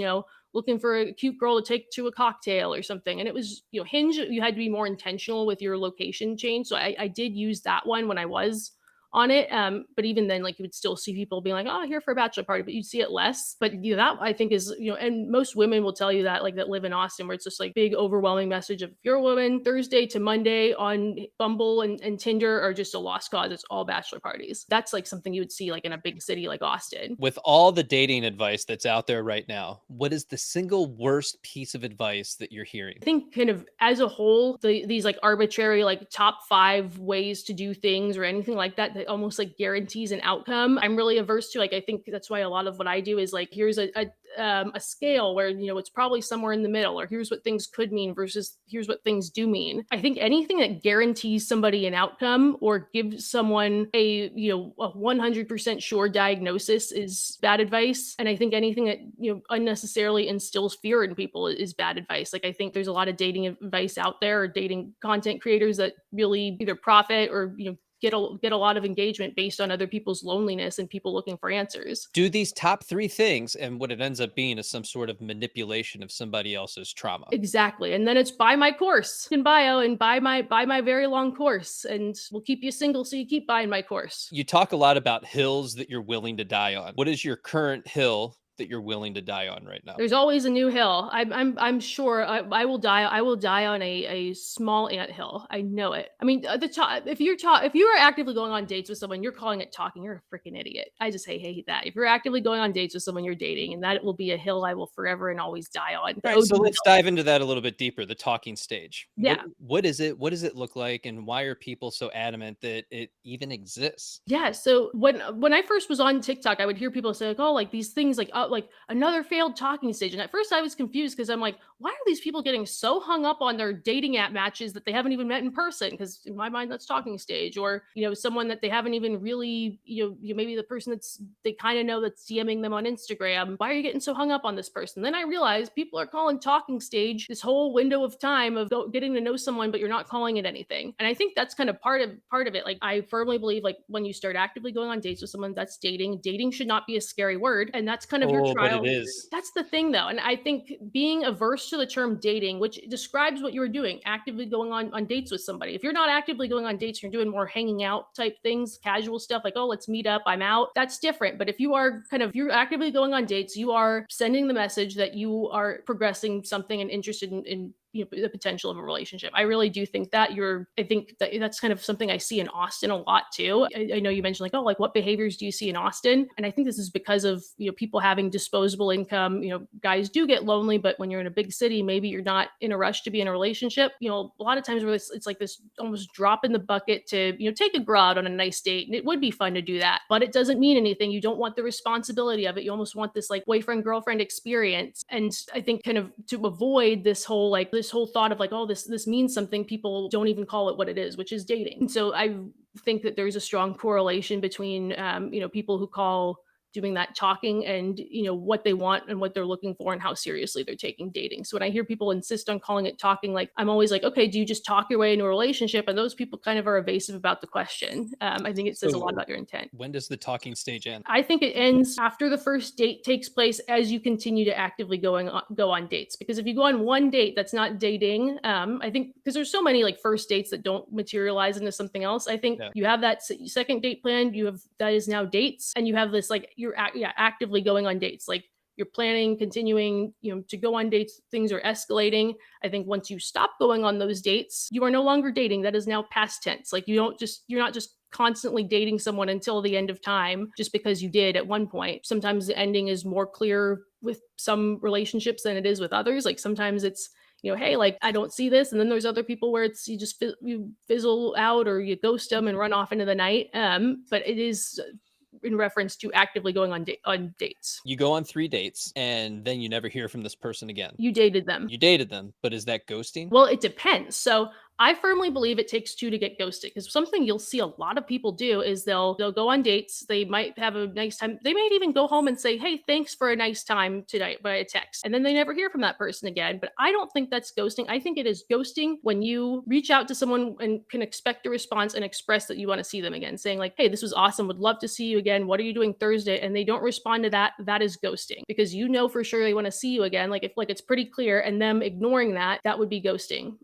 looking for a cute girl to take to a cocktail or something. And it was, Hinge, you had to be more intentional with your location change. So I did use that one when I was on it. But even then, like you would still see people being like, oh, here for a bachelor party, but you'd see it less. But that I think is, and most women will tell you that, like that live in Austin, where it's just like big overwhelming message of if you're a woman, Thursday to Monday on Bumble and Tinder are just a lost cause. It's all bachelor parties. That's like something you would see like in a big city like Austin. With all the dating advice that's out there right now, what is the single worst piece of advice that you're hearing? I think kind of as a whole, these like arbitrary like top 5 ways to do things or anything like that that almost like guarantees an outcome. I'm really averse to. Like I think that's why a lot of what I do is like here's a scale where it's probably somewhere in the middle, or here's what things could mean versus here's what things do mean. I think anything that guarantees somebody an outcome or gives someone a 100% sure diagnosis is bad advice. And I think anything that unnecessarily instills fear in people is bad advice. Like I think there's a lot of dating advice out there, or dating content creators that really either profit or get a lot of engagement based on other people's loneliness and people looking for answers. Do these top 3 things, and what it ends up being is some sort of manipulation of somebody else's trauma. Exactly. And then it's buy my course in bio and buy my very long course, and we'll keep you single so you keep buying my course. You talk a lot about hills that you're willing to die on. What is your current hill that you're willing to die on right now? There's always a new hill. I'm sure I will die. I will die on a small ant hill. I know it. I mean, if you are actively going on dates with someone, you're calling it talking. You're a freaking idiot. I just hate that. If you're actively going on dates with someone you're dating, and that will be a hill I will forever and always die on. All right, so let's dive into that a little bit deeper. The talking stage. Yeah. What is it? What does it look like? And why are people so adamant that it even exists? Yeah. So when I first was on TikTok, I would hear people say like, oh, like these things like another failed talking stage. And at first I was confused because I'm like, why are these people getting so hung up on their dating app matches that they haven't even met in person? Because in my mind, that's talking stage. Or, someone that they haven't even really, maybe the person they kind of know that's DMing them on Instagram. Why are you getting so hung up on this person? Then I realized people are calling talking stage this whole window of time of getting to know someone, but you're not calling it anything. And I think that's kind of part of it. Like I firmly believe like when you start actively going on dates with someone, that's dating. Dating should not be a scary word. And that's kind of your trial. But it is. That's the thing though. And I think being averse to the term dating, which describes what you're doing, actively going on dates with somebody. If you're not actively going on dates, you're doing more hanging out type things, casual stuff like, oh, let's meet up, I'm out. That's different. But if you're actively going on dates, you are sending the message that you are progressing something and interested in the potential of a relationship. I really do think that I think that that's kind of something I see in Austin a lot too. I know you mentioned like, oh, like what behaviors do you see in Austin? And I think this is because of, people having disposable income. Guys do get lonely, but when you're in a big city, maybe you're not in a rush to be in a relationship. A lot of times where it's like this almost drop in the bucket to, take a girl out on a nice date. And it would be fun to do that, but it doesn't mean anything. You don't want the responsibility of it. You almost want this like boyfriend, girlfriend experience. And I think kind of to avoid this whole thought of like, oh, this means something, people don't even call it what it is, which is dating. And so I think that there's a strong correlation between, people who call doing that talking and what they want and what they're looking for and how seriously they're taking dating. So when I hear people insist on calling it talking, like I'm always like, okay, do you just talk your way into a relationship? And those people kind of are evasive about the question. I think it says a lot about your intent. When does the talking stage end? I think it ends after the first date takes place, as you continue to actively go on dates. Because if you go on one date that's not dating, I think because there's so many like first dates that don't materialize into something else. I think you have that second date planned, that is now dates, and you have this like you're actively going on dates. Like you're planning, continuing, to go on dates, things are escalating. I think once you stop going on those dates, you are no longer dating. That is now past tense. Like you're not just constantly dating someone until the end of time just because you did at one point. Sometimes the ending is more clear with some relationships than it is with others. Like sometimes it's, hey, like I don't see this. And then there's other people where it's you fizzle out or you ghost them and run off into the night. But it is in reference to actively going on dates. You go on 3 dates and then you never hear from this person again. You dated them. You dated them, but is that ghosting? Well, it depends. So I firmly believe it takes two to get ghosted, because something you'll see a lot of people do is they'll go on dates. They might have a nice time. They might even go home and say, "Hey, thanks for a nice time tonight," by a text, and then they never hear from that person again. But I don't think that's ghosting. I think it is ghosting when you reach out to someone and can expect a response and express that you want to see them again, saying like, "Hey, this was awesome. Would love to see you again. What are you doing Thursday?" And they don't respond to that. That is ghosting, because you know for sure they want to see you again. Like if like it's pretty clear, and them ignoring that, that would be ghosting.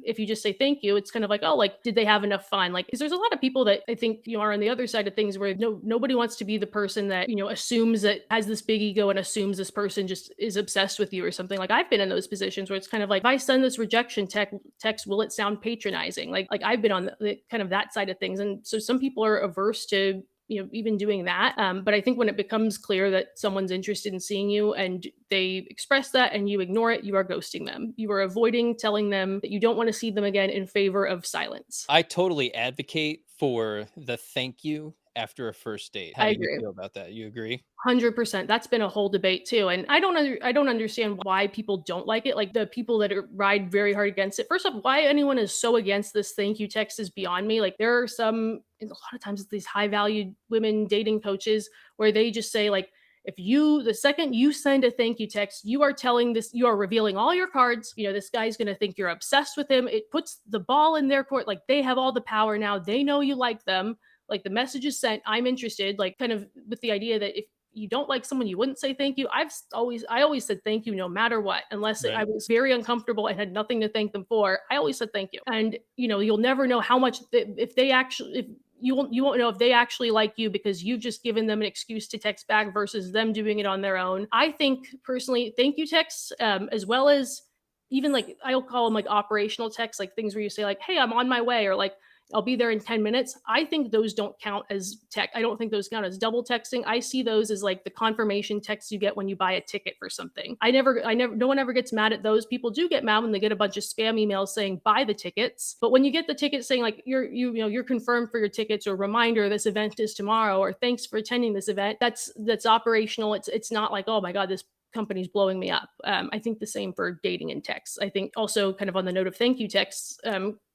If you just say thank you, it's kind of like, oh, like, did they have enough fun? Like, because there's a lot of people that I think are on the other side of things, where nobody wants to be the person that assumes, that has this big ego and assumes this person just is obsessed with you or something. Like I've been in those positions where it's kind of like, if I send this rejection text, will it sound patronizing? Like I've been on the kind of that side of things, and so some people are averse to even doing that. But I think when it becomes clear that someone's interested in seeing you and they express that and you ignore it, you are ghosting them. You are avoiding telling them that you don't want to see them again in favor of silence. I totally advocate for the thank you after a first date. How I do you agree. feel about that? You agree? 100%. That's been a whole debate too, and I don't understand why people don't like it. Like the people that ride very hard against it. First off, why anyone is so against this thank you text is beyond me. Like there are a lot of times these high valued women dating coaches where they just say like, if you the second you send a thank you text, you are revealing all your cards. This guy's going to think you're obsessed with him. It puts the ball in their court. Like they have all the power now. They know you like them. Like the message is sent, I'm interested, like kind of with the idea that if you don't like someone, you wouldn't say thank you. I always said thank you no matter what, unless I Right. was very uncomfortable and had nothing to thank them for. I always said thank you. And you'll never know how much if they actually if you won't know if they actually like you, because you've just given them an excuse to text back versus them doing it on their own. I think personally, thank you texts, as well as even like I'll call them like operational texts, like things where you say like, "Hey, I'm on my way," or like, "I'll be there in 10 minutes." I think those don't count as tech. I don't think those count as double texting. I see those as like the confirmation text you get when you buy a ticket for something. No one ever gets mad at those. People do get mad when they get a bunch of spam emails saying buy the tickets. But when you get the ticket saying like you're confirmed for your tickets, or reminder this event is tomorrow, or thanks for attending this event, that's operational. It's not like, oh my God, this company's blowing me up. I think the same for dating and texts. I think also kind of on the note of thank you texts,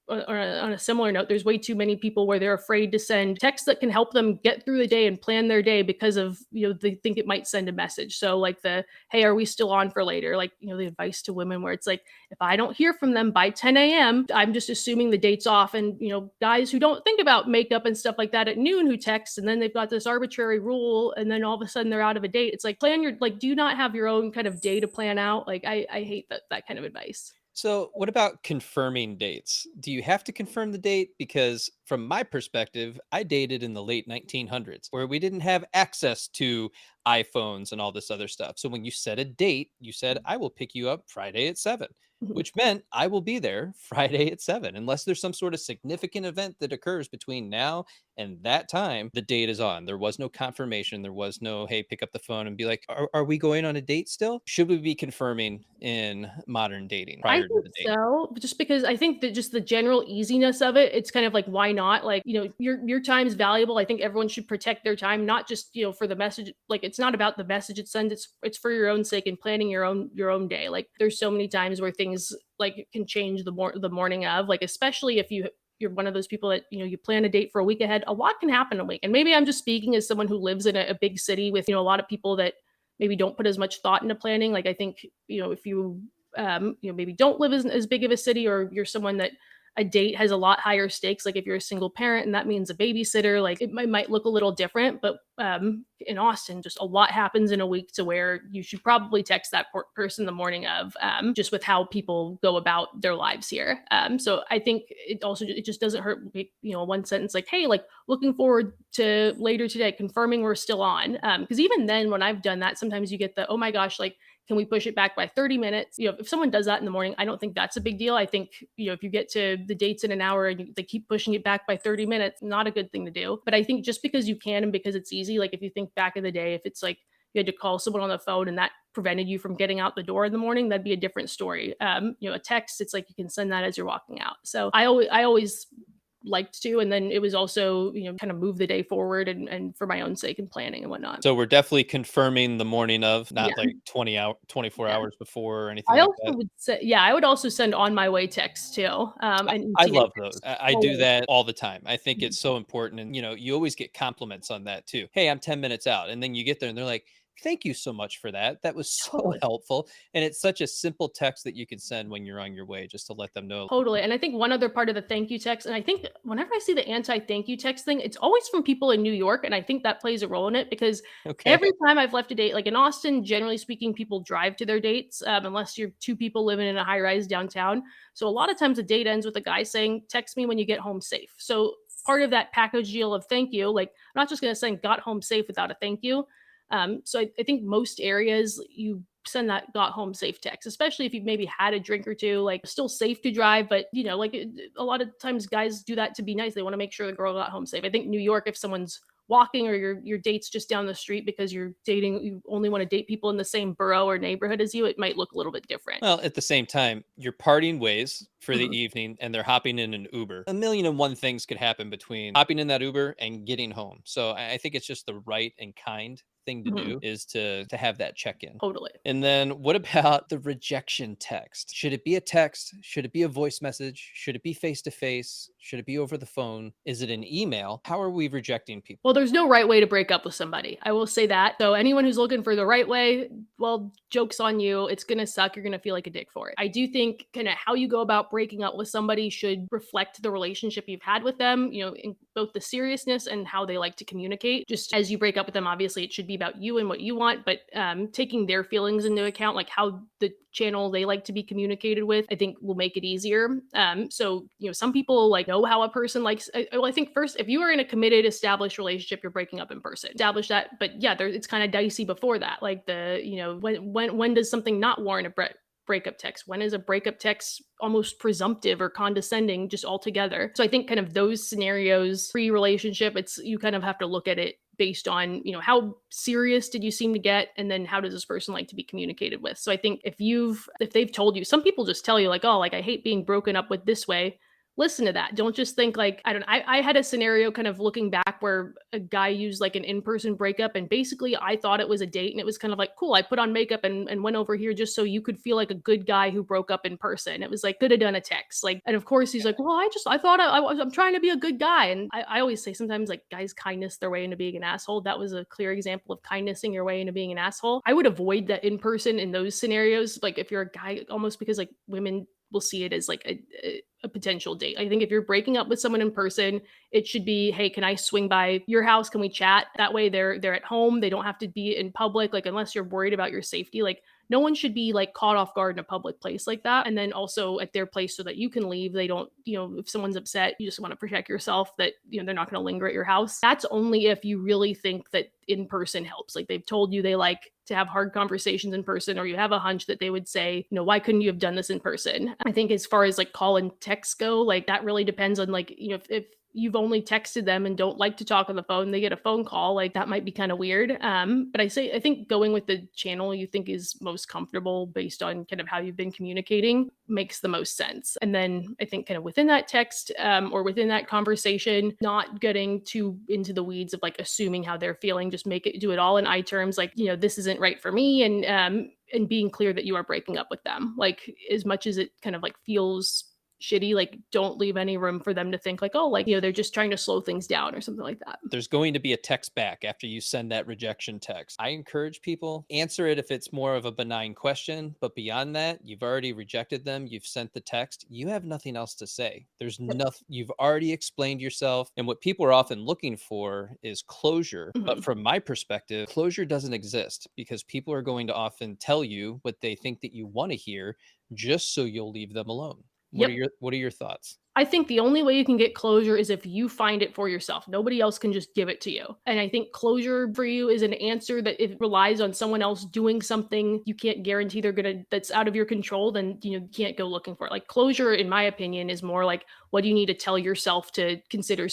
on a similar note, there's way too many people where they're afraid to send texts that can help them get through the day and plan their day, because of they think it might send a message. So like hey, are we still on for later? Like the advice to women where it's like, if I don't hear from them by 10 a.m., I'm just assuming the date's off. And guys who don't think about makeup and stuff like that at noon who text, and then they've got this arbitrary rule, and then all of a sudden they're out of a date. It's like, do you not have your own kind of day to plan out? Like I hate that kind of advice. So, what about confirming dates? Do you have to confirm the date? Because from my perspective, I dated in the late 1900s where we didn't have access to iPhones and all this other stuff. So, when you set a date, you said, I will pick you up Friday at 7, Mhm. which meant I will be there Friday at 7. Unless there's some sort of significant event that occurs between now and that time, the date is on. There was no confirmation. There was no, hey, pick up the phone and be like, are we going on a date still? Should we be confirming in modern dating I prior to think the date? so, just because I think that just the general easiness of it, it's kind of like, why not? Like, your time is valuable. I think everyone should protect their time, not just, for the message. Like, it's not about the message it sends. It's for your own sake and planning your own day. Like, there's so many times where things like can change the morning of, like, especially if you're one of those people that you plan a date for a week ahead. A lot can happen in a week, and maybe I'm just speaking as someone who lives in a big city with a lot of people that maybe don't put as much thought into planning. Like I think if you maybe don't live as big of a city, or you're someone that a date has a lot higher stakes. Like if you're a single parent and that means a babysitter, like it might look a little different. But in Austin, just a lot happens in a week to where you should probably text that person the morning of, just with how people go about their lives here. So I think it just doesn't hurt, one sentence like, hey, like looking forward to later today, confirming we're still on. Because even then, when I've done that, sometimes you get the, oh my gosh, like, can we push it back by 30 minutes? If someone does that in the morning, I don't think that's a big deal. I think, if you get to the dates in an hour and they keep pushing it back by 30 minutes, not a good thing to do. But I think just because you can and because it's easy, like if you think back in the day, if it's like you had to call someone on the phone and that prevented you from getting out the door in the morning, that'd be a different story. A text, it's like you can send that as you're walking out. So I always liked to. And then it was also, kind of move the day forward and for my own sake and planning and whatnot. So we're definitely confirming the morning of, Yeah. not like 24 Yeah. hours before or anything I like also that. would say, yeah, I would also send on my way texts too. And I ETA love those. texts. I do Always. that all the time. I think Mhm. it's so important. And, you always get compliments on that too. Hey, I'm 10 minutes out. And then you get there and they're like, thank you so much for that. That was so Totally. helpful. And it's such a simple text that you can send when you're on your way just to let them know. Totally. And I think one other part of the thank you text, and I think whenever I see the anti thank you text thing, it's always from people in New York. And I think that plays a role in it because Okay. every time I've left a date, like in Austin, generally speaking, people drive to their dates, unless you're two people living in a high rise downtown. So a lot of times a date ends with a guy saying, text me when you get home safe. So part of that package deal of thank you, like I'm not just going to say got home safe without a thank you. So I think most areas you send that got home safe text, especially if you've maybe had a drink or two, like still safe to drive, but a lot of times guys do that to be nice. They want to make sure the girl got home safe. I think New York, if someone's walking or your date's just down the street because you only want to date people in the same borough or neighborhood as you, it might look a little bit different. Well, at the same time, you're parting ways for the Mhm. evening and they're hopping in an Uber. A million and one things could happen between hopping in that Uber and getting home. So I think it's just the right and kind thing to Mhm. do is to have that check-in. Totally. And then what about the rejection text? Should it be a text? Should it be a voice message? Should it be face to face? Should it be over the phone? Is it an email? How are we rejecting people? Well, there's no right way to break up with somebody. I will say that. So anyone who's looking for the right way, well, joke's on you. It's going to suck. You're going to feel like a dick for it. I do think kind of how you go about breaking up with somebody should reflect the relationship you've had with them, in both the seriousness and how they like to communicate. Just as you break up with them, obviously it should be about you and what you want, but taking their feelings into account, like how the channel they like to be communicated with, I think will make it easier. So some people like know how a person likes. Well, I think first, if you are in a committed, established relationship, you're breaking up in person. Establish that, but yeah, it's kind of dicey before that. Like when does something not warrant a breakup text? When is a breakup text almost presumptive or condescending just altogether? So I think kind of those scenarios pre-relationship, it's you kind of have to look at it based on, how serious did you seem to get and then how does this person like to be communicated with? So I think if they've told you, some people just tell you like, "Oh, like I hate being broken up with this way." Listen to that. Don't just think like, I don't know. I had a scenario kind of looking back where a guy used like an in-person breakup and basically I thought it was a date and it was kind of like, cool, I put on makeup and went over here just so you could feel like a good guy who broke up in person. It was like, could have done a text. Like, and of course he's like, well, I thought I'm trying to be a good guy. And I always say sometimes like guys kindness their way into being an asshole. That was a clear example of kindnessing your way into being an asshole. I would avoid that in person in those scenarios. Like if you're a guy, almost because like women will see it as like a potential date. I think if you're breaking up with someone in person, it should be, hey, can I swing by your house? Can we chat? That way they're at home. They don't have to be in public. Like unless you're worried about your safety, like no one should be like caught off guard in a public place like that. And then also at their place so that you can leave. They don't, if someone's upset, you just want to protect yourself that, they're not going to linger at your house. That's only if you really think that in person helps. Like they've told you they like to have hard conversations in person, or you have a hunch that they would say, why couldn't you have done this in person? I think as far as like call and text go, like that really depends on like, if you've only texted them and don't like to talk on the phone, they get a phone call, like that might be kind of weird. But I think going with the channel you think is most comfortable based on kind of how you've been communicating makes the most sense. And then I think kind of within that text or within that conversation, not getting too into the weeds of like assuming how they're feeling, just do it all in I terms, like, this isn't right for me. And being clear that you are breaking up with them, like as much as it kind of like feels shitty, like don't leave any room for them to think like, oh, like, they're just trying to slow things down or something like that. There's going to be a text back after you send that rejection text. I encourage people answer it if it's more of a benign question, but beyond that, you've already rejected them, you've sent the text, you have nothing else to say. There's Yep. nothing, you've already explained yourself, and what people are often looking for is closure. But Mhm. from my perspective, closure doesn't exist because people are going to often tell you what they think that you want to hear just so you'll leave them alone. What are Yep. your thoughts? I think the only way you can get closure is if you find it for yourself. Nobody else can just give it to you. And I think closure for you is an answer that if it relies on someone else doing something you can't guarantee that's out of your control, then you can't go looking for it. Like closure, in my opinion, is more like what do you need to tell yourself to consider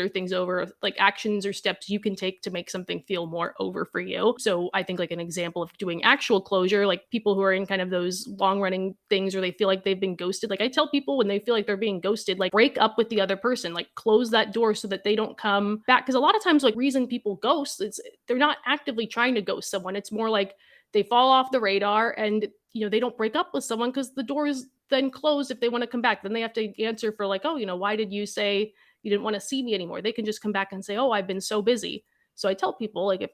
things over, like actions or steps you can take to make something feel more over for you. So I think like an example of doing actual closure, like people who are in kind of those long running things or they feel like they've been ghosted. Like I tell people when they feel like they're being ghosted, ghosted, like break up with the other person, like close that door so that they don't come back. Cause a lot of times, like reason people ghost, it's they're not actively trying to ghost someone. It's more like they fall off the radar and they don't break up with someone because the door is then closed if they want to come back. Then they have to answer for like, oh, why did you say you didn't want to see me anymore? They can just come back and say, oh, I've been so busy. So I tell people like if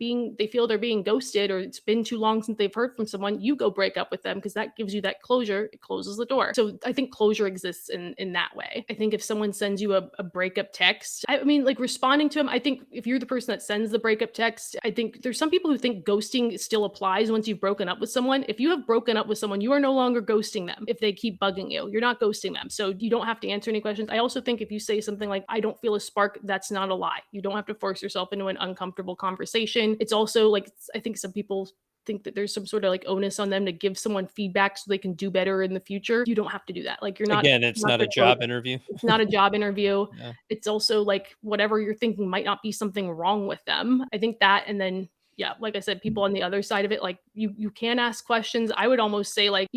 they feel they're being ghosted or it's been too long since they've heard from someone, you go break up with them because that gives you that closure. It closes the door. So I think closure exists in that way. I think if someone sends you a breakup text, I mean, like responding to them, I think if you're the person that sends the breakup text, I think there's some people who think ghosting still applies once you've broken up with someone. If you have broken up with someone, you are no longer ghosting them. If they keep bugging you, you're not ghosting them. So you don't have to answer any questions. I also think if you say something like, I don't feel a spark, that's not a lie. You don't have to force yourself into an uncomfortable conversation. It's also like, I think some people think that there's some sort of like onus on them to give someone feedback so they can do better in the future. You don't have to do that. Like you're not Again, it's not not a the quote. job interview. It's not a job interview. Yeah. It's also like whatever you're thinking might not be something wrong with them. I think that, and then yeah, like I said, people on the other side of it, like you can ask questions. I would almost say like,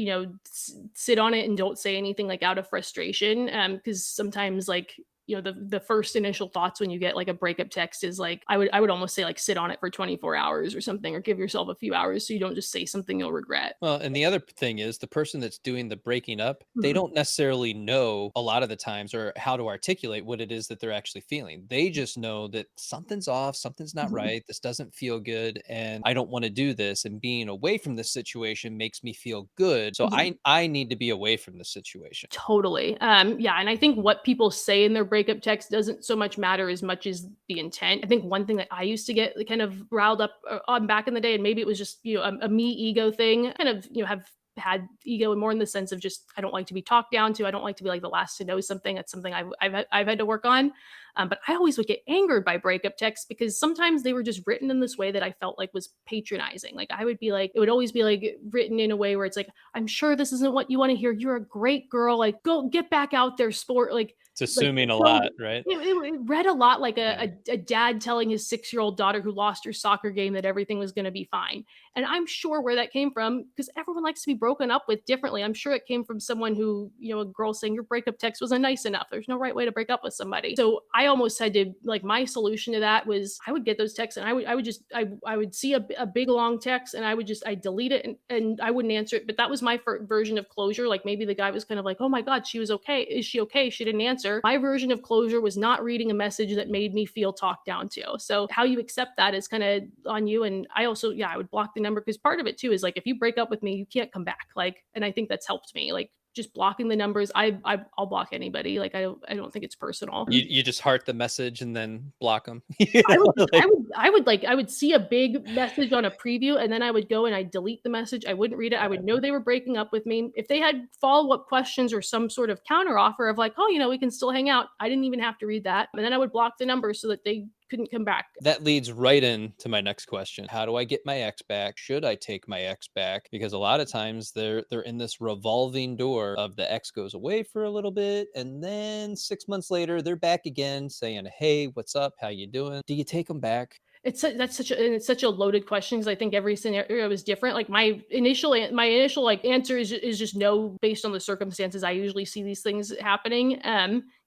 sit on it and don't say anything like out of frustration. Because sometimes like, the first initial thoughts when you get like a breakup text is like, I would almost say like sit on it for 24 hours or something, or give yourself a few hours so you don't just say something you'll regret. Well, and the other thing is the person that's doing the breaking up, they Mhm. don't necessarily know a lot of the times or how to articulate what it is that they're actually feeling. They just know that something's off, something's not Mhm. right, this doesn't feel good, and I don't want to do this. And being away from this situation makes me feel good. So Mhm. I need to be away from this situation. Totally. Yeah, and I think what people say in their breakup text doesn't so much matter as much as the intent. I think one thing that I used to get kind of riled up on back in the day, and maybe it was just a me ego thing, kind of have had ego more in the sense of just I don't like to be talked down to. I don't like to be like the last to know something. That's something I've had to work on. But I always would get angered by breakup texts because sometimes they were just written in this way that I felt like was patronizing. Like I would be like, it would always be like written in a way where it's like, I'm sure this isn't what you want to hear. You're a great girl. Like go get back out there, sport. It's Like assuming a so lot, right? it read a lot like Yeah. a dad telling his 6-year-old daughter who lost her soccer game that everything was going to be fine. And I'm sure where that came from, because everyone likes to be broken up with differently. I'm sure it came from someone who, a girl saying your breakup text wasn't nice enough. There's no right way to break up with somebody. So I almost had to like my solution to that was I would get those texts and I would see a big long text and I delete it and I wouldn't answer it. But that was my version of closure. Like maybe the guy was kind of like, oh my God, she was okay. Is she okay? She didn't answer. My version of closure was not reading a message that made me feel talked down to. So how you accept that is kind of on you. And I also, yeah, I would block the number because part of it too is like if you break up with me, you can't come back. Like, and I think that's helped me. Like just blocking the numbers. I'll block anybody. Like I don't think it's personal. You just heart the message and then block them. I would just I would see a big message on a preview and then I would go and I'd delete the message. I wouldn't read it. I would know they were breaking up with me. If they had follow-up questions or some sort of counter offer of like, "Oh, we can still hang out." I didn't even have to read that. And then I would block the number so that they couldn't come back. That leads right into my next question. How do I get my ex back? Should I take my ex back? Because a lot of times they're in this revolving door of the ex goes away for a little bit and then 6 months later they're back again saying, "Hey, what's up? How you doing?" Do you take them back? It's such a loaded question because I think every scenario is different. Like my initial like answer is just no based on the circumstances. I usually see these things happening.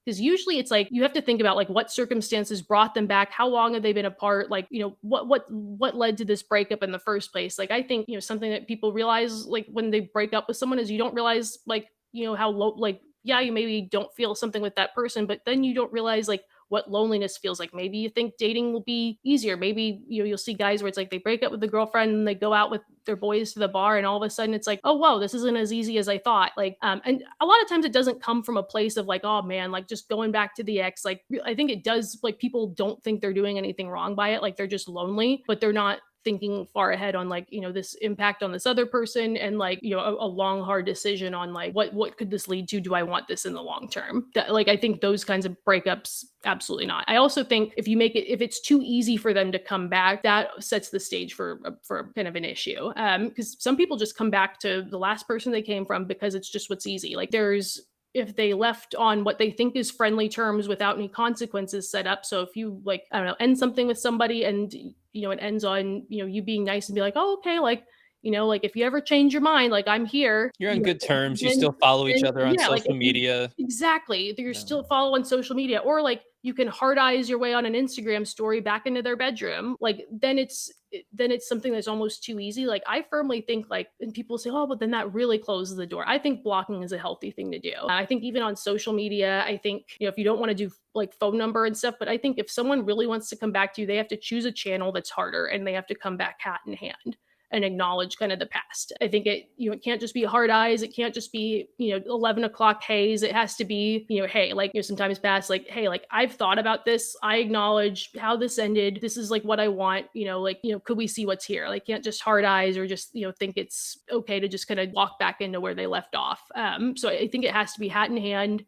Because usually it's like you have to think about like what circumstances brought them back, how long have they been apart, like what led to this breakup in the first place. Like I think something that people realize like when they break up with someone is you don't realize like how low like yeah you maybe don't feel something with that person, but then you don't realize like what loneliness feels like. Maybe you think dating will be easier. Maybe you'll see guys where it's like they break up with the girlfriend and they go out with their boys to the bar and all of a sudden it's like, oh whoa, this isn't as easy as I thought. Like and a lot of times it doesn't come from a place of like, oh man, like just going back to the ex. Like I think it does, like people don't think they're doing anything wrong by it. Like they're just lonely, but they're not thinking far ahead on like this impact on this other person and like a long hard decision on like what could this lead to. Do I want this in the long term? That, like I think those kinds of breakups, absolutely not. I also think if it's too easy for them to come back, that sets the stage for kind of an issue. Because some people just come back to the last person they came from because it's just what's easy. Like if they left on what they think is friendly terms without any consequences set up. So if you like, I don't know, end something with somebody and it ends on, you being nice and be like, oh, okay, like, You know, like if you ever change your mind, like I'm here. You're on good terms. You still follow each other on social media. Exactly. You're still following social media, or like you can hard eyes your way on an Instagram story back into their bedroom. Like then it's something that's almost too easy. Like I firmly think like, and people say, oh, but then that really closes the door. I think blocking is a healthy thing to do. I think even on social media, I think, you know, if you don't want to do like phone number and stuff, but I think if someone really wants to come back to you, they have to choose a channel that's harder and they have to come back hat in hand and acknowledge kind of the past. I think it can't just be hard eyes. It can't just be, 11 o'clock haze. It has to be, hey, like, sometimes past, like, hey, like I've thought about this. I acknowledge how this ended. This is like what I want, could we see what's here? Like, can't just hard eyes or just, think it's okay to just kind of walk back into where they left off. So I think it has to be hat in hand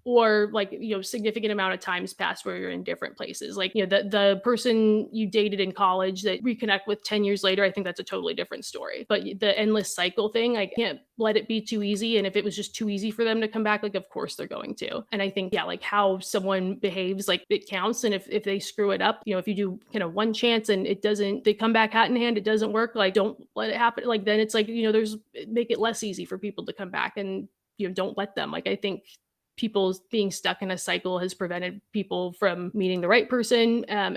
or like, significant amount of times passed where you're in different places. Like, the person you dated in college that reconnect with 10 years later, I think that's a totally different story. But the endless cycle thing, I can't let it be too easy. And if it was just too easy for them to come back, like, of course they're going to. And I think, like how someone behaves, like it counts. And if they screw it up, if you do kind of one chance and they come back hat in hand, it doesn't work, like don't let it happen. Like, then it's like, make it less easy for people to come back and, don't let them. Like, I think people being stuck in a cycle has prevented people from meeting the right person and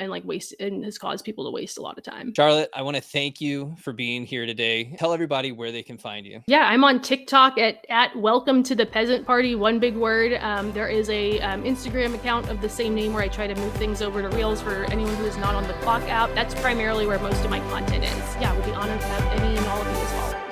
has caused people to waste a lot of time. Charlotte, I want to thank you for being here today. Tell everybody where they can find you. Yeah, I'm on TikTok at welcome to the peasant party, one big word. There is a Instagram account of the same name where I try to move things over to Reels for anyone who is not on the Clock app. That's primarily where most of my content is. Yeah, we'll be honored to have any and all of you as well.